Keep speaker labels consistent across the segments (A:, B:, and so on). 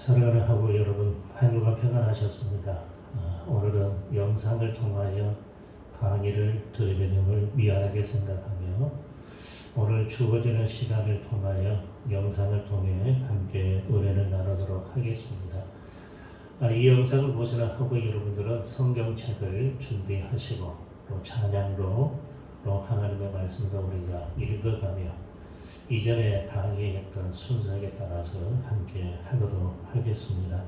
A: 사랑하는 하고 여러분, 한 주간 평안하셨습니다. 오늘은 영상을 통하여 강의를 드리게 됨을 미안하게 생각하며 오늘 주어지는 시간을 통하여 영상을 통해 함께 은혜를 나누도록 하겠습니다. 이 영상을 보시는 하고 여러분들은 성경책을 준비하시고 또 찬양으로 또 하나님의 말씀을 우리가 읽어가며 이전에 강의했던 순서에 따라서 함께 하도록 하겠습니다.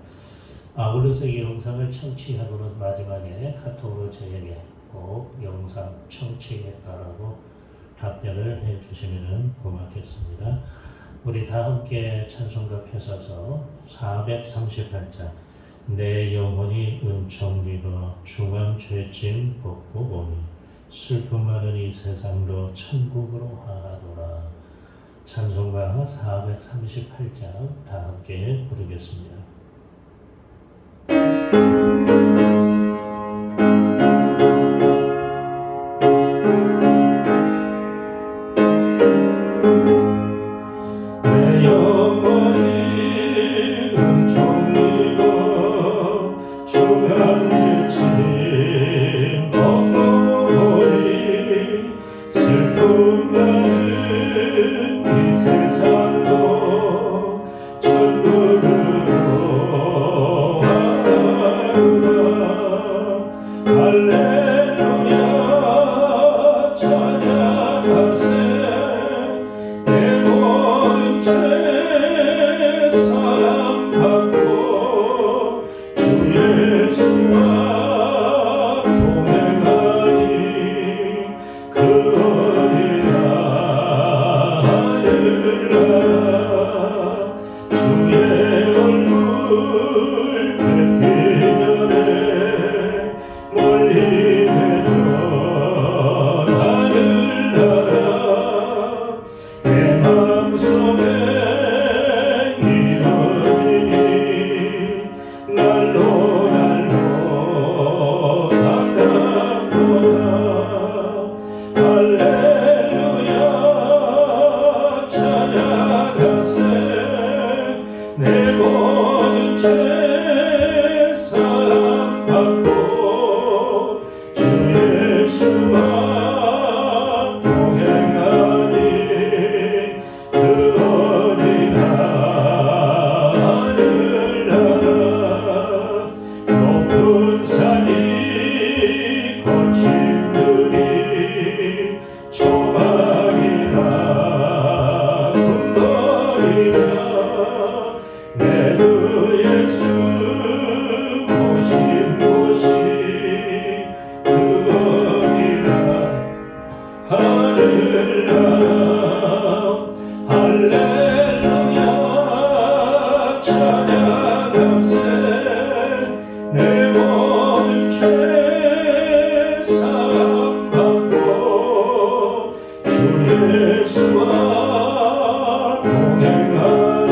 A: 아울러서 이 영상을 청취하고는 마지막에 카톡으로 저에게 꼭 영상 청취했다라고 답변을 해주시면 고맙겠습니다. 우리 다 함께 찬송가 펴서서 438장 내 영혼이 은총리가 중한 죄짐 벗고 보니 슬픔 많은 이 세상도 천국으로 하하도라. 찬송가 438장 다 함께 부르겠습니다. 내 영혼이 은총리가 중한 죄짐 벗고 보니 슬픔 많은 이 세상도 천국으로 하도다. 할렐루야 찬양하세. 내 모든 죄 사함받고 주 예수와 동행하니 그 어린 주의 얼굴 뵙기 전에 멀리 되던 하늘나라 내 마음속에 이루어지니 날로 당당하다. 할렐루야 찬양하세. 내 모든 죄 사함받고 주 예수와 동행하니 그 어린 하늘나라 높은 산이 거친 들이 조망이나 군거리나 내 주 예수 모신 곳이 그 어디나 하늘나라. 할렐루야 찬양하세. 내 모든 죄 사함받고 주 예수와 동행하니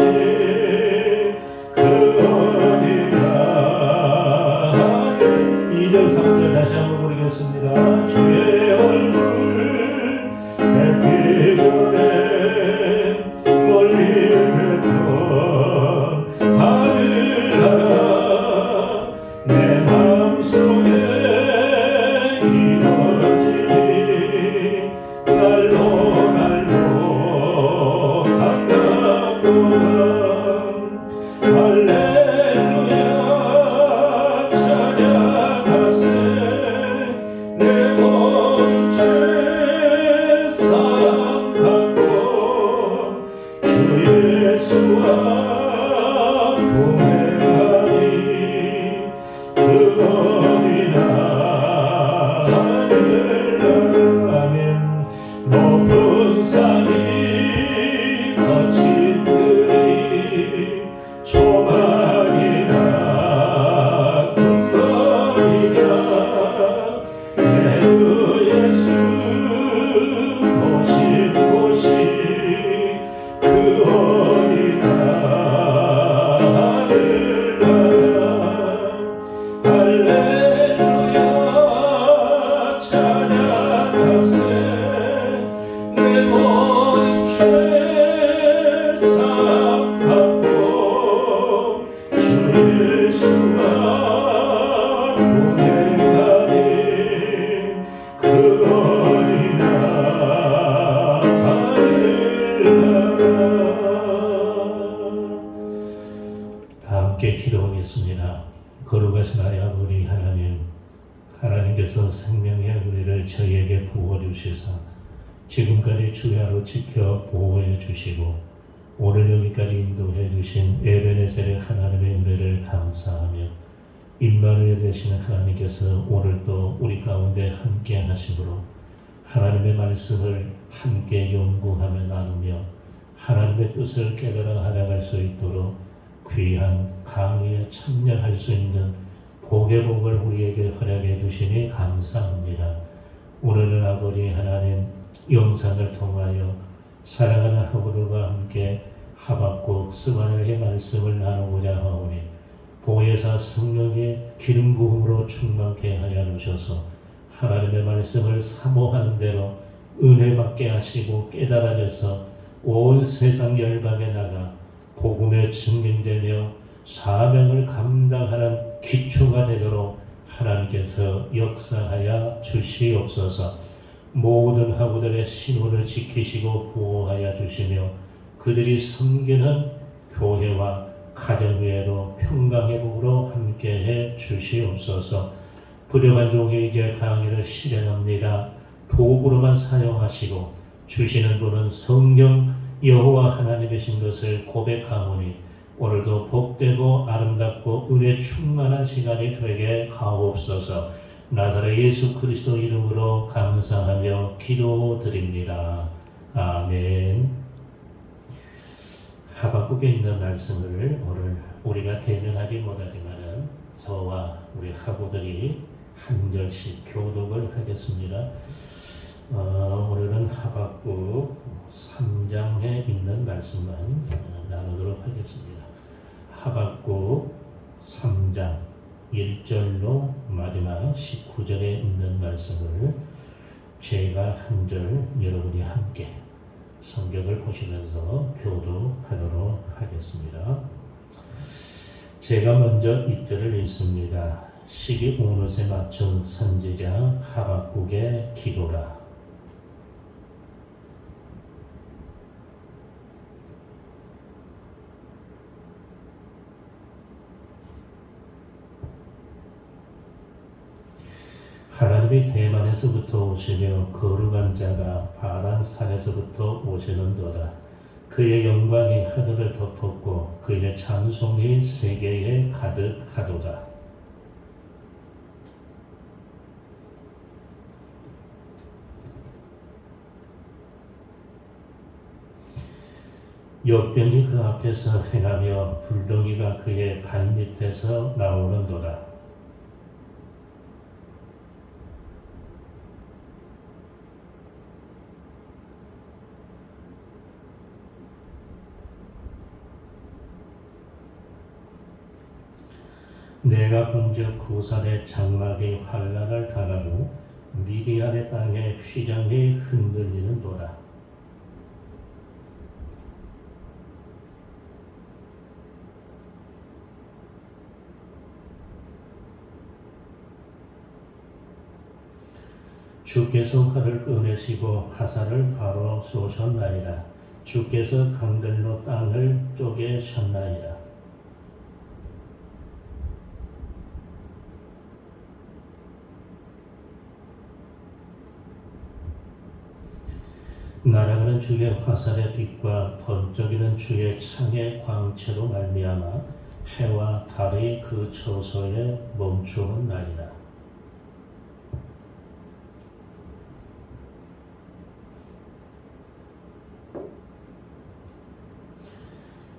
A: 그 어디나. 2절 3절 다시 한번 부르겠습니다. 주의 얼굴 뵙기 전에 멀리 뵙던 하늘나라 내 마음속에 이루어지니 날로 강남도다. 할렐루야 찬양하세. 내 모든 죄 사함받고 주 예수와 동행하니 그 어디나 하늘나라. 아멘. 높은 산이 거친 들이 조망이나 군거리나 내 주 예수 모신 곳이 그 어디나 함께 기도하겠습니다. 거룩하신 아버지 하나님, 하나님께서 생명의 은혜를 저희에게 부어주시사 지금까지 주야로 지켜 보호해 주시고 오늘 여기까지 인도해 주신 에베네셀의 하나님의 은혜를 감사하며 임마누엘 되시는 하나님께서 오늘 또 우리 가운데 함께 하심으로 하나님의 말씀을 함께 연구하며 나누며 하나님의 뜻을 깨달아 알아갈 수 있도록 귀한 강의에 참여할 수 있는 복의 복을 우리에게 허락해 주시니 감사합니다. 오늘은 아버지 하나님 영상을 통하여 사랑하는 하부들과 함께 하박국 스바넬의 말씀을 나누고자 하오니 보혜사 성령의 기름 부음으로 충만케 하여 주셔서 하나님의 말씀을 사모하는 대로 은혜 받게 하시고 깨달아져서 온 세상 열방에 나가 복음에 증빙되며 사명을 감당하는 기초가 되도록 하나님께서 역사하여 주시옵소서. 모든 하부들의 신호를 지키시고 보호하여 주시며 그들이 섬기는 교회와 가정 위에도 평강의 복으로 함께해 주시옵소서. 부족한 종이 이제 강의를 실행합니다. 도구로만 사용하시고 주시는 분은 성령 여호와 하나님이신 것을 고백하오니 오늘도 복되고 아름답고 은혜 충만한 시간이 되게 하옵소서. 나사렛 예수 그리스도 이름으로 감사하며 기도드립니다. 아멘. 하박국에 있는 말씀을 오늘 우리가 대면하지 못하지만은 저와 우리 하부들이 한 절씩 교독을 하겠습니다. 오늘은 하박국 3장에 있는 말씀만 나누도록 하겠습니다. 하박국 3장 1절로 마지막 19절에 있는 말씀을 제가 한 절 여러분이 함께 성경을 보시면서 교도하도록 하겠습니다. 제가 먼저 1절을 읽습니다. 시기 오롯에 맞춘 선지자 하박국의 기도라. 하나님이 대만에서부터 오시며 거룩한 자가 바란산에서부터 오시는도다. 그의 영광이 하늘을 덮었고 그의 찬송이 세계에 가득하도다. 역병이 그 앞에서 행하며 불덩이가 그의 발밑에서 나오는도다. 내가 본즉 구산의 장막이 환란을 당하고 미디안의 땅에 휘장이 흔들리는도다. 주께서 활을 꺼내시고 화살을 바로 쏘셨나이다. 주께서 강들로 땅을 쪼개셨나이다. 날아가는 주의 화살의 빛과 번쩍이는 주의 창의 광채로 말미암아 해와 달이 그 처소에 멈추었나이다.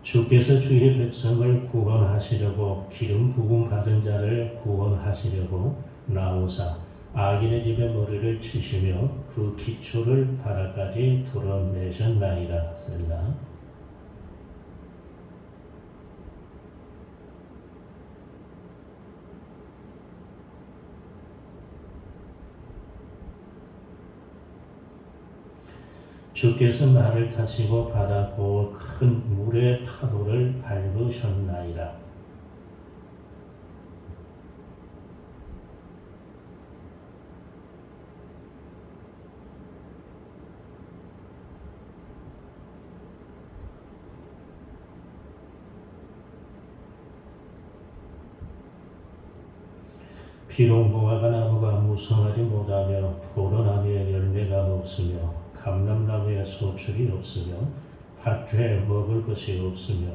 A: 주께서 주의 백성을 구원하시려고 기름 부음 받은 자를 구원하시려고 나오사 악인의 집에 머리를 치시며 그 기초를 바다까지 드러내셨나이다. 셀라. 주께서 나를 타시고 바다 곧 큰 물의 파도를 밟으셨나이다. 비록 무화과 나무가 무성하지 못하며 포도나무에 열매가 없으며 감람나무에 소출이 없으며 밭에 먹을 것이 없으며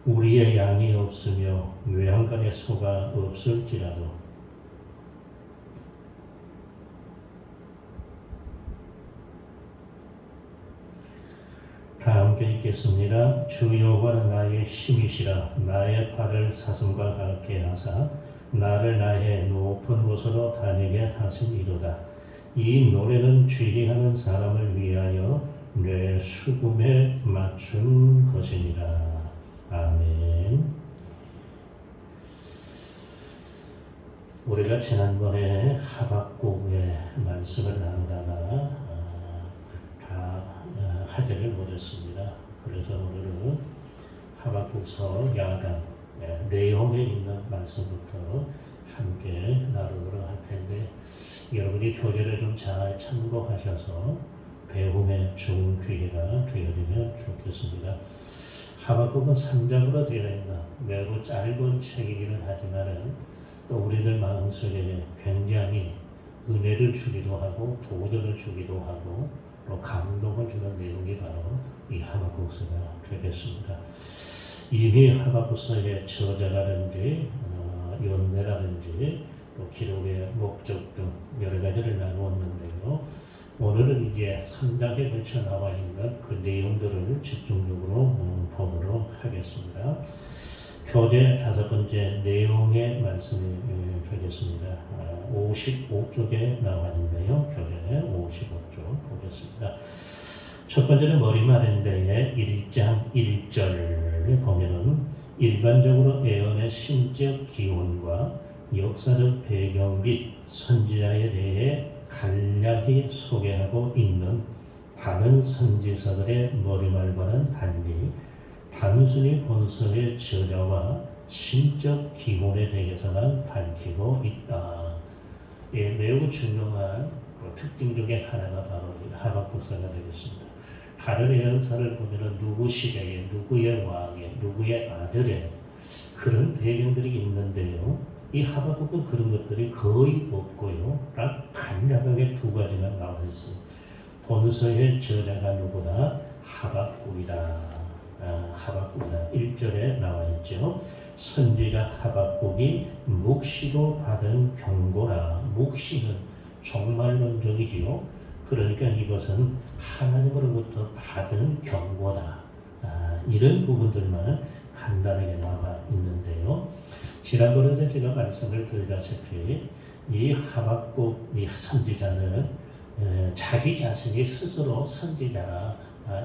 A: 우리의 양이 없으며 외양간에 소가 없을지라도 다 함께 읽겠습니다. 주 여호와는 나의 힘이시라. 나의 발을 사슴과 같게 하사 나를 나의 높은 곳으로 다니게 하시니로다. 이 노래는 죄리하는 사람을 위하여 내 수금에 맞춘 것이니라. 아멘. 우리가 지난번에 하박국의 말씀을 나누다가 다 하지를 못했습니다. 그래서 오늘은 하박국서 야간 내용에 있는 말씀부터 함께 나누도록 할 텐데 여러분이 교재를 좀 잘 참고하셔서 배움의 좋은 기회가 되어지면 좋겠습니다. 하박국은 3장으로 되어 있는 매우 짧은 책이기는 하지만 또 우리들 마음속에 굉장히 은혜를 주기도 하고 도전을 주기도 하고 또 감동을 주는 내용이 바로 이 하박국서가 되겠습니다. 이미 하박국서의 저자라든지 연대라든지 또 기록의 목적 등 여러 가지를 나누었는데요. 오늘은 이제 3장에 걸쳐 나와 있는 그 내용들을 집중적으로 보도록 하겠습니다. 교재 5번째 내용의 말씀이 되겠습니다. 55쪽에 나와 있는데요. 교재 55쪽 보겠습니다. 첫 번째는 머리말인데에 1장 1절을 보면은 일반적으로 예언의 심적 기원과 역사적 배경 및 선지자에 대해 간략히 소개하고 있는 다른 선지서들의 머리말과는 달리 단순히 본서의 저자와 심적 기본에 대해서만 밝히고 있다. 예, 매우 중요한 특징 중에 하나가 바로 하박국서가 되겠습니다. 다른 예언서를 보면 누구 시대에, 누구의 왕에, 누구의 아들의 그런 배경들이 있는데요. 이 하박국은 그런 것들이 거의 없고요. 딱 간략하게 2가지만 나와 있어요. 본서의 저자가 누구다? 하박국이다. 하박국이다. 1절에 나와 있죠. 선지자 하박국이 묵시로 받은 경고라. 묵시는 종말론적이지요. 그러니까 이것은 하나님으로부터 받은 경고다. 이런 부분들만 간단하게 나와 있는데요. 지난번에도 제가 말씀을 드리다시피 이 하박국 이 선지자는 자기 자신이 스스로 선지자라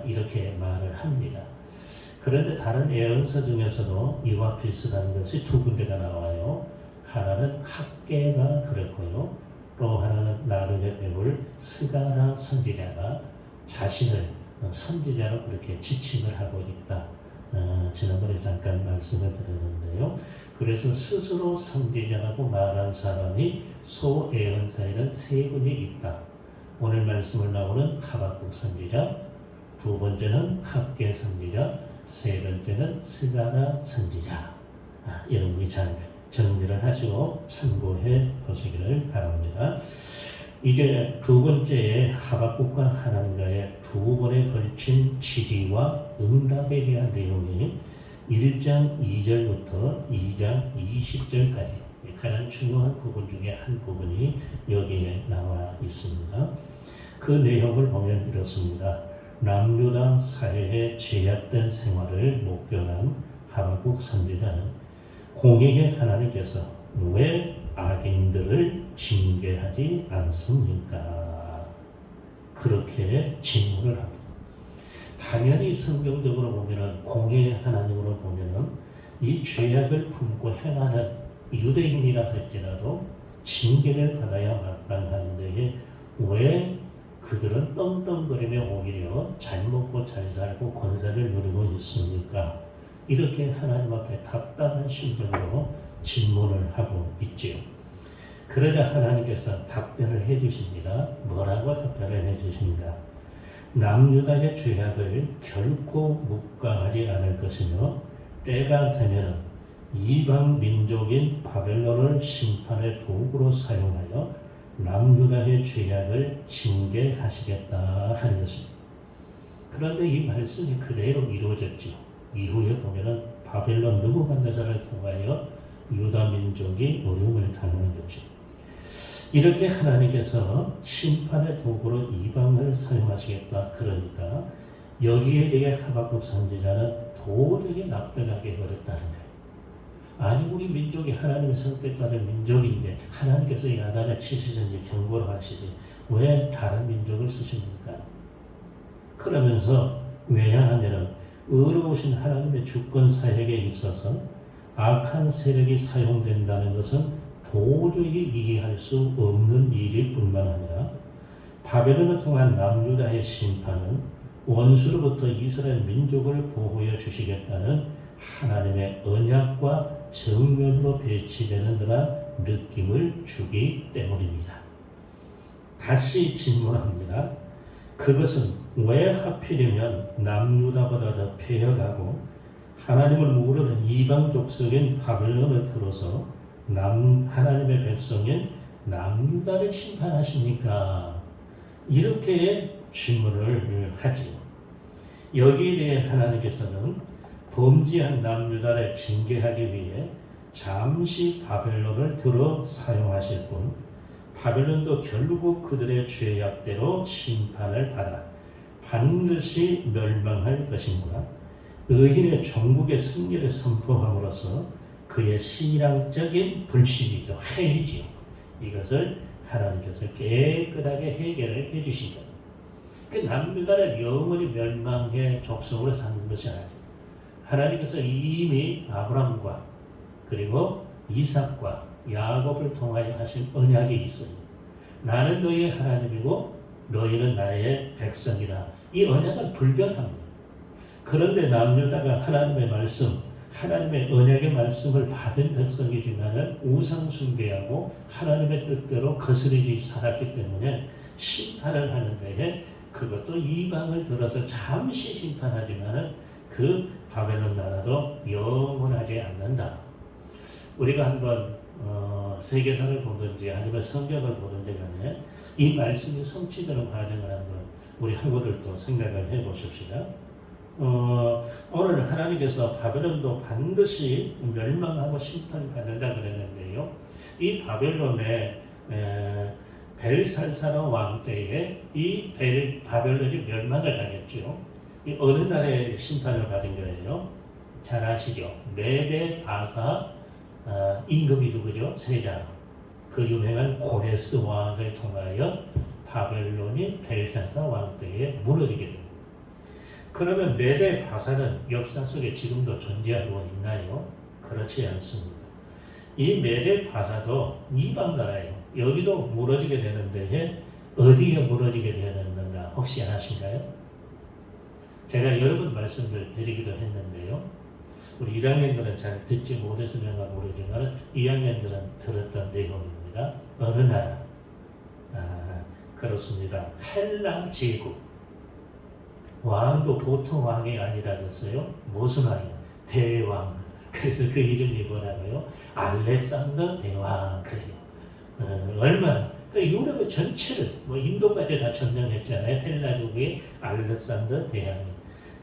A: 이렇게 말을 합니다. 그런데 다른 예언서 중에서도 이와 비슷한 것이 2군데가 나와요. 하나는 학개가 그랬고요. 또 하나는 나중에 배울 스가랴 선지자가 자신을 선지자로 그렇게 지칭을 하고 있다. 지난번에 잠깐 말씀을 드렸는데요. 그래서 스스로 선지자라고 말한 사람이 소예언서에는 3분이 있다. 오늘 말씀을 나오는 하박국 선지자, 2번째는 학개 선지자, 3번째는 스가랴 선지자. 여러분이 잘 정리를 하시고 참고해 보시기를 바랍니다. 이제 2번째에 하박국과 하나님과의 2번에 걸친 질의와 응답에 대한 내용이 1장 2절부터 2장 20절까지 가장 중요한 부분 중에 한 부분이 여기에 나와 있습니다. 그 내용을 보면 이렇습니다. 남유다 사회의 제약된 생활을 목격한 하박국 선지자는 공의의 하나님께서 왜 악인들을 징계하지 않습니까? 그렇게 질문을 합니다. 당연히 성경적으로 보면은 공의의 하나님으로 보면은 이 죄악을 품고 행하는 유대인이라 할지라도 징계를 받아야 마땅한데 왜 그들은 떵떵거리며 오히려 잘 먹고 잘 살고 권세를 누리고 있습니까? 이렇게 하나님 앞에 답답한 심정으로 질문을 하고 있지요. 그러자 하나님께서 답변을 해주십니다. 뭐라고 답변을 해주십니까? 남유다의 죄악을 결코 묵과하지 않을 것이며 때가 되면 이방 민족인 바벨론을 심판의 도구로 사용하여 남유다의 죄악을 징계하시겠다 하는 것입니다. 그런데 이 말씀이 그대로 이루어졌죠. 이후에 보면은 바벨론 느부갓네살을 통하여 유다 민족이 어려움을 당하는 거죠. 이렇게 하나님께서 심판의 도구로 이방을 사용하시겠다. 그러니까 여기에 대해 하박국 선지자는 도저히 납득하기 어렵다는 거예요. 아니 우리 민족이 하나님의 선택받은 민족인데 하나님께서 야단을 치시든지 경고를 하시지 왜 다른 민족을 쓰십니까? 그러면서 왜냐하면 의로우신 하나님의 주권 사역에 있어서 악한 세력이 사용된다는 것은 도저히 이해할 수 없는 일일 뿐만 아니라 바벨론을 통한 남유다의 심판은 원수로부터 이스라엘 민족을 보호해 주시겠다는 하나님의 언약과 정면으로 배치되는 듯한 느낌을 주기 때문입니다. 다시 질문합니다. 그것은 왜 하필이면 남유다보다 더 폐역하고 하나님을 모르는 이방 족속인 바벨론을 들어서 하나님의 백성인 남유다를 심판하십니까? 이렇게 질문을 하지요. 여기에 대해 하나님께서는 범죄한 남유다를 징계하기 위해 잠시 바벨론을 들어 사용하실 뿐 바벨론도 결국 그들의 죄악대로 심판을 받아 반드시 멸망할 것인가 의인의 종국의 승리를 선포함으로써 그의 신앙적인 불신이죠. 해이지요. 이것을 하나님께서 깨끗하게 해결을 해주시죠. 그 남유다를 영원히 멸망의 족속으로 삼는 것이 아니에요. 하나님께서 이미 아브람과 그리고 이삭과 야곱을 통하여 하신 언약이 있어요. 나는 너희의 하나님이고 너희는 나의 백성이라. 이 언약은 불변합니다. 그런데 남유다가 하나님의 말씀, 하나님의 언약의 말씀을 받은 백성이지만 우상 숭배하고 하나님의 뜻대로 거스르지 살았기 때문에 심판을 하는 데에 그것도 이방을 들어서 잠시 심판하지만 그 바벨론 나라도 영원하지 않는다. 우리가 한번 세계사를 보든지 아니면 성경을 보든지 간에 이 말씀이 성취되는 과정을 한번 우리 한국을도 생각을 해보십시다. 오늘 하나님께서 바벨론도 반드시 멸망하고 심판받는다 그랬는데요. 이 바벨론의 벨살사르 왕 때에 이 바벨론이 멸망을 당했죠. 이 어느 나라의 심판을 받은 거예요? 잘 아시죠? 메데 바사 임금이 누구죠? 세자. 그 유명한 고레스 왕을 통하여 바벨론이 벨사사 왕 때에 무너지게 됩니다. 그러면 메데 바사는 역사 속에 지금도 존재하고 있나요? 그렇지 않습니다. 이 메데 바사도 이방 나라예요. 여기도 무너지게 되는데 어디에 무너지게 되었는가 혹시 아십니까요? 제가 여러 번 말씀을 드리기도 했는데요. 우리 1학년들은 잘 듣지 못했으면 모르지만 2학년들은 들었던 내용입니다. 어느 나라? 그렇습니다. 헬라 제국. 왕도 보통 왕이 아니라면서요. 무슨 왕이요? 대왕. 그래서 그 이름이 뭐라고요? 알렉산더 대왕. 그래요. 얼마나? 유럽의 전체를, 인도까지 다 점령했잖아요. 헬라족의 알렉산더 대왕이.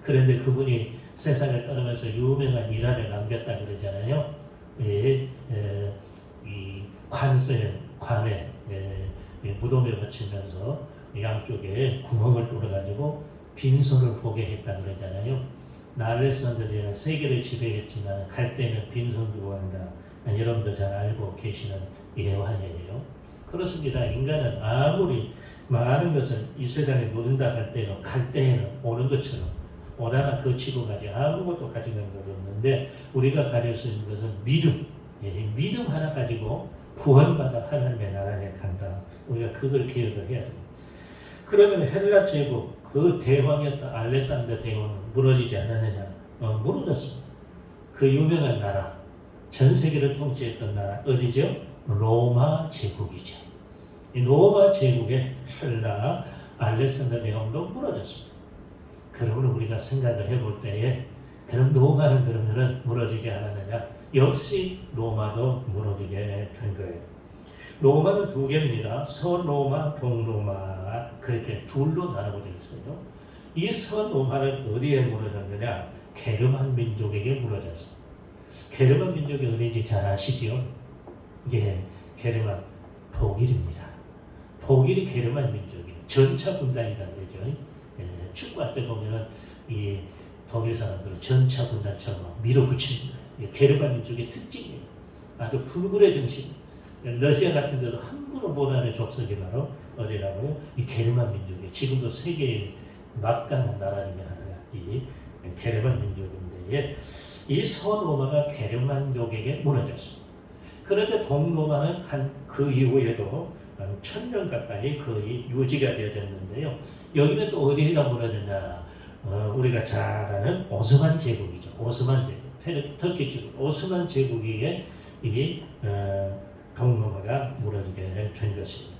A: 그런데 그분이 세상을 떠나면서 유명한 일화를 남겼다 그러잖아요. 이 관에 무덤에 바치면서 양쪽에 구멍을 뚫어가지고 빈손을 보게 했다 그러잖아요. 알렉산더는 세계를 지배했지만 갈 때는 빈손 두고 한다. 여러분도 잘 알고 계시는 일화예요. 그렇습니다. 인간은 아무리 많은 것을 이 세상에 누린다 할 때는 갈 때에는 오는 것처럼 오다나 거치고 가지 아무것도 가지는 것 없는데 우리가 가질 수 있는 것은 믿음. 믿음 하나 가지고 구원받아 하나님의 나라에 간다. 우리가 그걸 기억을 해야 됩니다. 그러면 헬라 제국 그 대왕이었던 알렉산더 대왕은 무너지지 않았느냐? 무너졌습니다. 그 유명한 나라, 전 세계를 통치했던 나라 어디죠? 로마 제국이죠. 이 로마 제국의 헬라 알렉산더 대왕도 무너졌습니다. 그러면 우리가 생각을 해볼 때에 그럼 로마는 그러면은 무너지지 않았느냐? 역시 로마도 무너지게 된 거예요. 로마는 두 개입니다. 서로마, 동로마 그렇게 둘로 나눠져 있어요. 이 서로마는 어디에 무너졌느냐? 게르만 민족에게 무너졌어요. 게르만 민족이 어디인지 잘 아시지요? 예, 게르만 독일입니다. 독일이 게르만 민족이에요. 전차 군단이라는 거죠. 예, 축구할 때 보면은 이 독일 사람들은 전차 군단처럼 밀어붙이는 거예요. 게르만 민족의 특징이에요. 아주 불굴의 정신. 러시아 같은 데도 함부로 못하는 족속이 바로 어디라고요? 이 게르만 민족이에요. 지금도 세계의 막강한 나라 중에 하나가 이 게르만 민족인데 이 서로마가 게르만족에게 무너졌습니다. 그런데 동로마는 그 이후에도 한 1000년 가까이 거의 유지가 되어졌는데요. 여기는 또 어디에다 무너졌냐? 우리가 잘 아는 오스만 제국이죠. 오스만 제국, 터키 제국, 오스만 제국에 이 동로마가 무너지게 된 것입니다.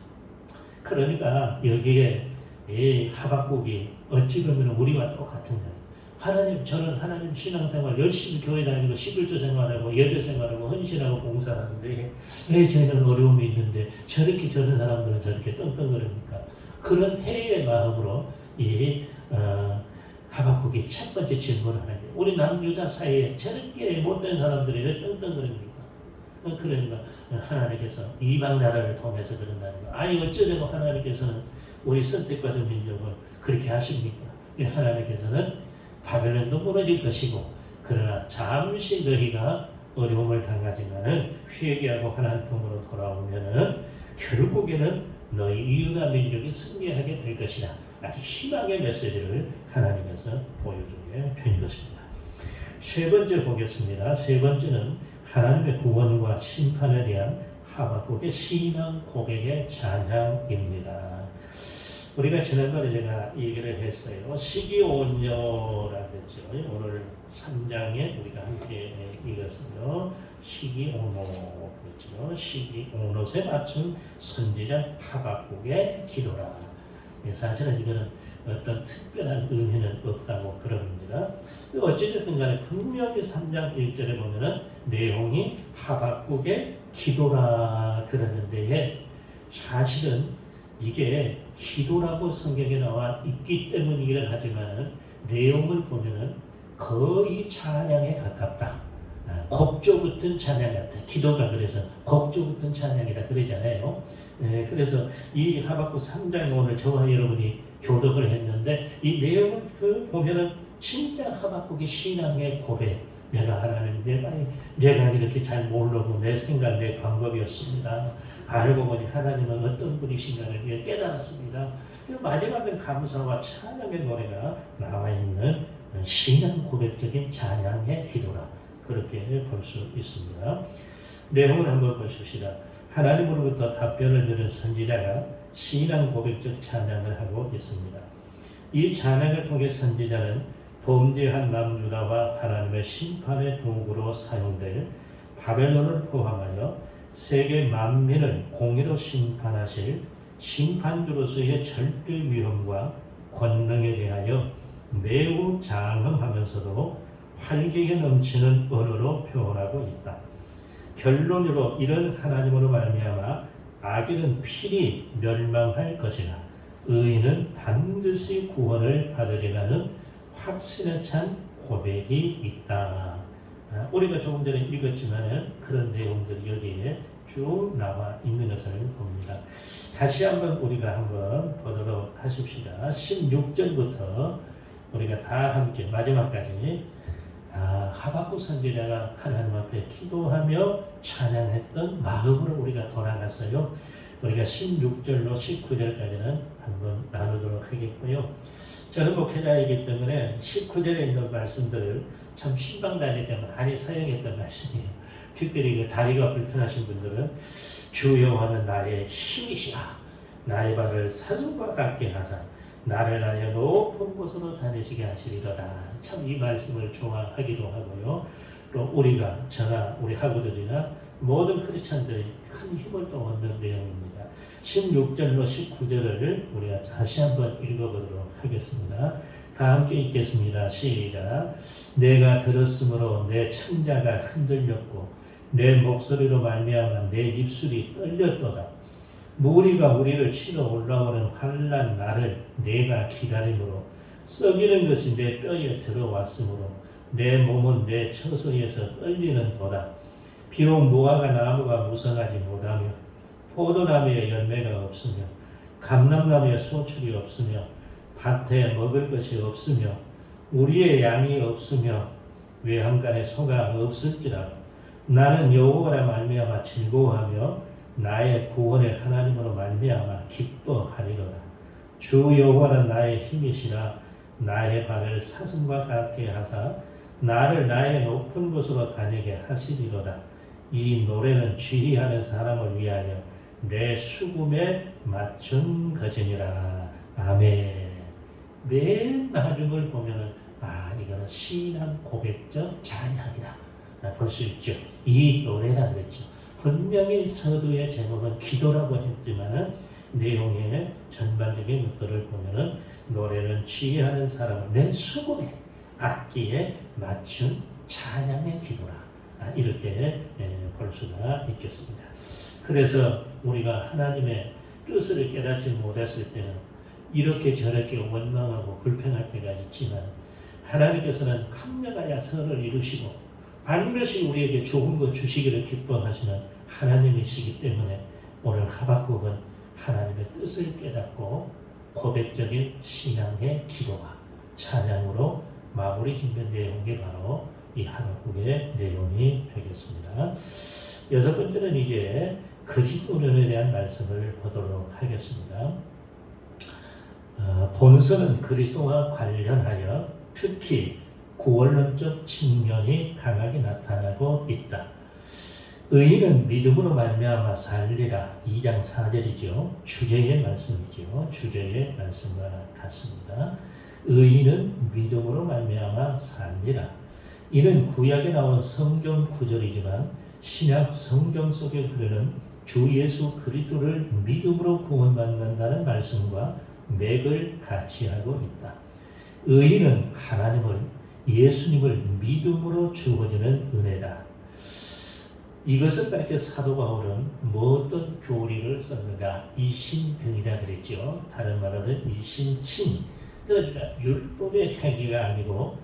A: 그러니까 여기에 이 하박국이 어찌 보면 우리와 똑같은 거예요. 하나님, 저는 하나님 신앙생활 열심히 교회 다니고 11조 생활하고 예배 생활하고 헌신하고 봉사하는데 왜 저는 어려움이 있는데 저렇게 저런 사람들은 저렇게 떵떵거립니까? 그런 회의의 마음으로 이 하박국이 첫 번째 질문을 하는 거예요. 우리 남유다 사이에 저렇게 못된 사람들이 왜 떵떵거립니까? 그러니까 하나님께서 이방 나라를 통해서 그런다는 거. 아니 어쩌자고 하나님께서는 우리 선택받은 민족을 그렇게 하십니까? 하나님께서는 바벨론도 무너질 것이고 그러나 잠시 너희가 어려움을 당하지만은 회개하고 하나님 품으로 돌아오면은 결국에는 너희 유다 민족이 승리하게 될 것이다. 아주 희망의 메시지를 하나님께서 보여주게 된 것입니다. 세 번째 보겠습니다. 세 번째는 하나님의 구원과 심판에 대한 하박국의 신앙 고백의 찬양입니다. 우리가 지난번에 제가 얘기를 했어요. 시기온녀라 그랬죠. 오늘 3장에 우리가 함께 읽었어요. 시기온노 그랬죠. 시기온노에 맞춘 선지자 하박국의 기도라. 사실은 이거는 어떤 특별한 의미는 없다고 그럽니다. 어찌됐든 간에 분명히 3장 1절에 보면은 내용이 하박국의 기도라 그러는데 사실은 이게 기도라고 성경에 나와 있기 때문이긴 하지만 내용을 보면은 거의 찬양에 가깝다. 곡조 같은 찬양 같다. 기도가 그래서 곡조 같은 찬양이다 그러잖아요. 그래서 이 하박국 3장 오늘 저와 여러분이 교독을 했는데 이 내용을 보면은 진짜 하박국의 신앙의 고백. 내가 하나님, 내가 이렇게 잘 모르고 내 생각, 내 방법이었습니다. 알고 보니 하나님은 어떤 분이신가를 깨달았습니다. 마지막에 감사와 찬양의 노래가 나와 있는 신앙 고백적인 찬양의 기도라 그렇게 볼 수 있습니다. 내용을 한번 보십시다. 하나님으로부터 답변을 들은 선지자가 신앙 고백적 찬양을 하고 있습니다. 이 찬양을 통해 선지자는 범죄한 남유다와 하나님의 심판의 도구로 사용될 바벨론을 포함하여 세계 만민을 공의로 심판하실 심판주로서의 절대 위험과 권능에 대하여 매우 장엄하면서도 활기가 넘치는 언어로 표현하고 있다. 결론으로 이런 하나님으로 말미암아 악인은 필히 멸망할 것이나 의인은 반드시 구원을 받으리라는 확신에 찬 고백이 있다. 우리가 조금 전에 읽었지만 그런 내용들이 여기에 쭉 나와 있는 것을 봅니다. 다시 한번 우리가 한번 보도록 하십시다. 16절부터 우리가 다 함께 마지막까지 하박국 선지자가 하나님 앞에 기도하며 찬양했던 마음으로 우리가 돌아갔어요. 우리가 16절로 19절까지는 한번 나누도록 하겠고요. 저는 목회자이기 때문에 19절에 있는 말씀들을 참 신방 다닐 때 많이 사용했던 말씀이에요. 특별히 다리가 불편하신 분들은 주 여호와는 나의 힘이시라. 나의 발을 사슴과 같게 하사 나를 하여 높은 곳으로 다니시게 하시리로다. 참 이 말씀을 좋아하기도 하고요. 또 우리가 저나 우리 학우들이나 모든 크리스찬들이 큰 힘을 또 얻는 내용입니다. 16절로 19절을 우리가 다시 한번 읽어보도록 하겠습니다. 다 함께 읽겠습니다. 시작. 내가 들었으므로 내 창자가 흔들렸고 내 목소리로 말미암아 내 입술이 떨렸도다. 무리가 우리를 치러 올라오는 환난 날을 내가 기다림으로 썩이는 것이 내 뼈에 들어왔으므로 내 몸은 내 처소에서 떨리는 도다. 비록 무화과 나무가 무성하지 못하며 포도나무에 열매가 없으며 감람나무에 소출이 없으며 밭에 먹을 것이 없으며 우리의 양이 없으며 외양간에 소가 없을지라도 나는 여호와라 말미암아 즐거워하며 나의 구원의 하나님으로 말미암아 기뻐하리로다. 주 여호와는 나의 힘이시라. 나의 발을 사슴과 같게 하사 나를 나의 높은 곳으로 다니게 하시리로다. 이 노래는 지휘하는 사람을 위하여 내 수금에 맞춘 것이니라. 아멘. 맨 나중을 보면은 이거는 신앙 고백적 찬양이다 볼 수 있죠. 이 노래라 그랬죠. 분명히 서두의 제목은 기도라고 했지만은 내용의 전반적인 것들을 보면은 노래는 지휘하는 사람을 내 수금에 악기에 맞춘 찬양의 기도라. 이렇게 볼 수가 있겠습니다. 그래서 우리가 하나님의 뜻을 깨닫지 못했을 때는 이렇게 저렇게 원망하고 불평할 때가 있지만 하나님께서는 합력하여 선을 이루시고 반드시 우리에게 좋은 것 주시기를 기뻐하시는 하나님이시기 때문에 오늘 하박국은 하나님의 뜻을 깨닫고 고백적인 신앙의 기도와 찬양으로 마무리 짓는 내용이 바로 이 하박국의 내용이 되겠습니다. 여섯 번째는 이제 그리스도론에 대한 말씀을 보도록 하겠습니다. 본서는 그리스도와 관련하여 특히 구원론적 측면이 강하게 나타나고 있다. 의인은 믿음으로 말미암아 살리라. 2장 4절이죠. 주제의 말씀이죠. 주제의 말씀과 같습니다. 의인은 믿음으로 말미암아 살리라. 이는 구약에 나온 성경 구절이지만 신약 성경 속에 흐르는 주 예수 그리스도를 믿음으로 구원받는다는 말씀과 맥을 같이 하고 있다. 의인은 하나님을 예수님을 믿음으로 주어지는 은혜다. 이것을 가리켜 사도 바울은 어떤 교리를 썼는가? 이신등이라 그랬죠. 다른 말로는 이신칭. 그러니까 율법의 행위가 아니고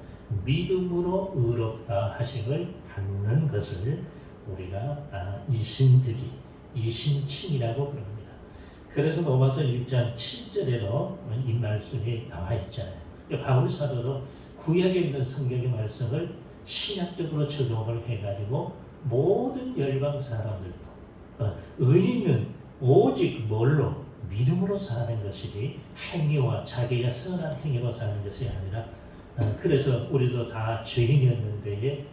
A: 믿음으로 의롭다 하심을 받는 것을 우리가 이신득이, 이신칭이라고 부릅니다. 그래서 로마서 1장 7절에도 이 말씀이 나와 있잖아요. 바울 사도도 구약에 있는 성경의 말씀을 신약적으로 적용을 해가지고 모든 열방 사람들도 의인은 오직 뭘로? 믿음으로 사는 것이지 행위와 자기의 선한 행위로 사는 것이 아니라 그래서 우리도 다 죄인이었는데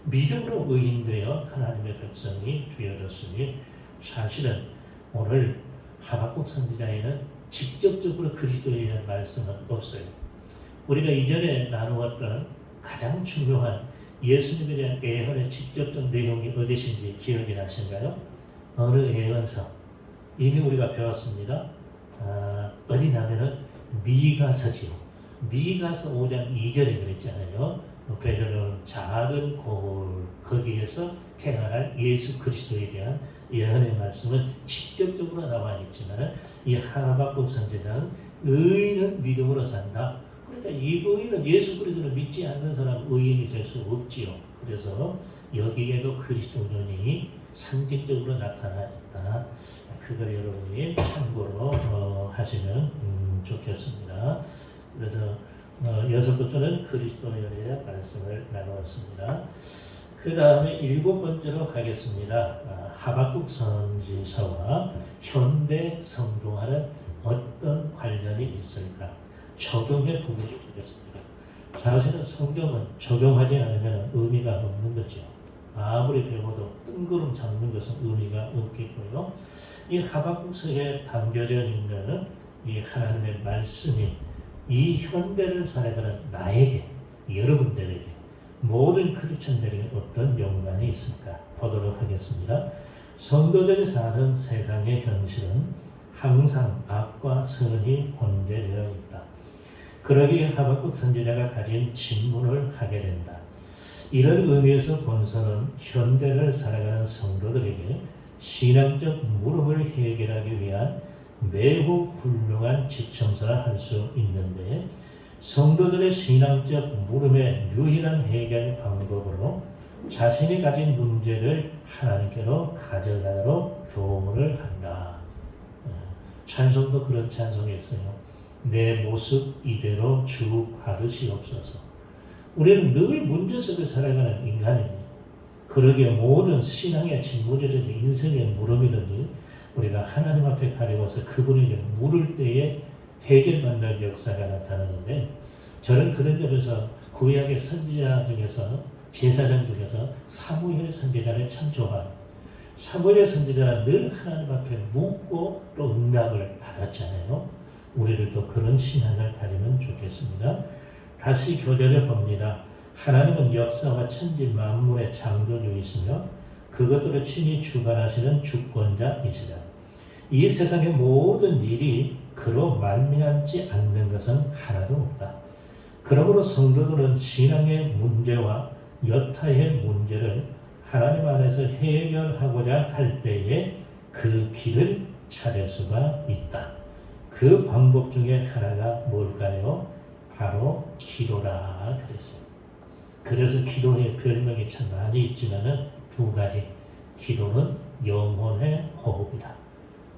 A: 믿음으로 의인되어 하나님의 백성이 되어졌으니 사실은 오늘 하박국 선지자에는 직접적으로 그리스도에 대한 말씀은 없어요. 우리가 이전에 나누었던 가장 중요한 예수님에 대한 예언의 직접적 내용이 어디신지 기억이 나신가요? 어느 예언서? 이미 우리가 배웠습니다. 어디냐면은 미가서지요. 미가서 5장 2절에 그랬잖아요. 베드로는 작은 고을 거기에서 태어날 예수 그리스도에 대한 예언의 말씀은 직접적으로 나와 있지만 이 하박국 선지자는 의인은 믿음으로 산다. 그러니까 이 의인은 예수 그리스도를 믿지 않는 사람은 의인이 될 수 없지요. 그래서 여기에도 그리스도론이 상징적으로 나타나 있다. 그걸 여러분이 참고로 하시면 좋겠습니다. 그래서 여섯 번째는 그리스도론에 대한 말씀을 나누었습니다. 그 다음에 일곱 번째로 가겠습니다. 하박국 선지서와 현대 성도와는 어떤 관련이 있을까? 적용해 보도록 하겠습니다. 사실은 성경은 적용하지 않으면 의미가 없는 거죠. 아무리 배워도 뜬구름 잡는 것은 의미가 없겠고요. 이 하박국서에 담겨져 있는 이 하나님의 말씀이 이 현대를 살아가는 나에게, 여러분들에게, 모든 크리스천들에게 어떤 연관이 있을까 보도록 하겠습니다. 성도들이 사는 세상의 현실은 항상 악과 선이 혼재되어 있다. 그러기에 하박국 선지자가 가진 질문을 하게 된다. 이런 의미에서 본서는 현대를 살아가는 성도들에게 신앙적 물음을 해결하기 위한 매우 훌륭한 지침서라 할 수 있는데, 성도들의 신앙적 물음의 유일한 해결 방법으로 자신이 가진 문제를 하나님께로 가져가도록 교훈을 한다. 찬송도 그런 찬송이 있어요. 내 모습 이대로 주 받으시옵소서. 우리는 늘 문제 속에 살아가는 인간입니다. 그러기에 모든 신앙의 질문이든지 인생의 물음이든지 우리가 하나님 앞에 가져와서 그분에게 물을 때에 해결받는 역사가 나타나는데, 저는 그런 점에서 구약의 선지자 중에서, 제사장 중에서 사무엘 선지자를 참 좋아해요. 사무엘 선지자는 늘 하나님 앞에 묻고 또 응답을 받았잖아요. 우리들도 그런 신앙을 가지면 좋겠습니다. 다시 교절해 봅니다. 하나님은 역사와 천지 만물의 창조주이시며 그것들을 친히 주관하시는 주권자이시다. 이 세상의 모든 일이 그로 말미암지 않는 것은 하나도 없다. 그러므로 성도들은 신앙의 문제와 여타의 문제를 하나님 안에서 해결하고자 할 때에 그 길을 찾을 수가 있다. 그 방법 중에 하나가 뭘까요? 바로 기도라 그랬어요. 그래서 기도의 별명이 참 많이 있지만은 두 가지. 기도는 영혼의 호흡이다.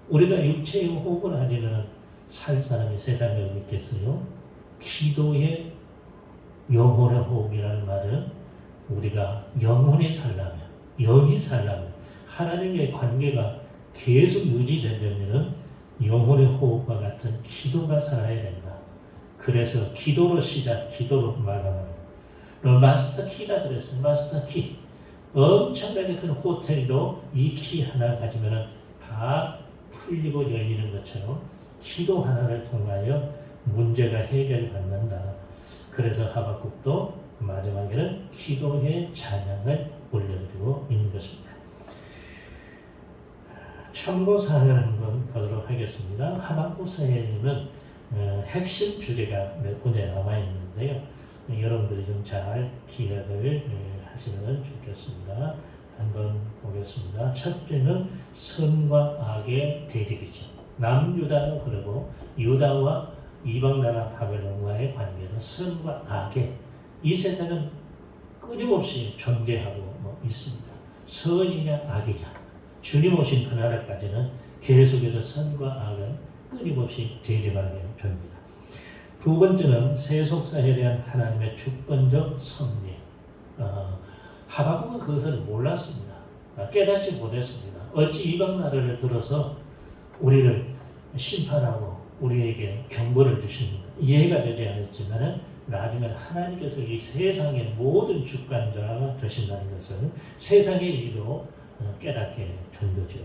A: 우리가 육체의 호흡을 하지는 살 사람이 세상에 어디 있겠어요? 기도의 영혼의 호흡이라는 말은 우리가 영혼이 살려면, 영이 살려면, 하나님의 관계가 계속 유지되려면 영혼의 호흡과 같은 기도가 살아야 된다. 그래서 기도로 시작, 기도로 마감합니다. 마스터 키라 그랬어요. 마스터 키. 엄청나게 큰 호텔도 이 키 하나 가지면 다 풀리고 열리는 것처럼 기도 하나를 통하여 문제가 해결받는다. 그래서 하박국도 마지막에는 기도의 찬양을 올려드리고 있는 것입니다. 참고사항을 한번 보도록 하겠습니다. 하박국서에는 핵심 주제가 몇 군데 남아 있는데요. 여러분들이 좀 잘 기억을 하시면 좋겠습니다. 한번 보겠습니다. 첫째는 선과 악의 대립이죠. 남유다로 그러고 유다와 이방나라 바벨론과의 관계는 선과 악의, 이 세상은 끊임없이 존재하고 있습니다. 선이냐 악이냐, 주님 오신 그날까지는 계속해서 선과 악은 끊임없이 대립하게 됩니다. 두 번째는 세속사에 대한 하나님의 주권적 섭리. 하박국은 그것을 몰랐습니다. 깨닫지 못했습니다. 어찌 이방 나라를 들어서 우리를 심판하고 우리에게 경고를 주십니까? 이해가 되지 않았지만 나중에 하나님께서 이 세상의 모든 주권자가 되신다는 것을 세상의 일도 깨닫게 된 거죠.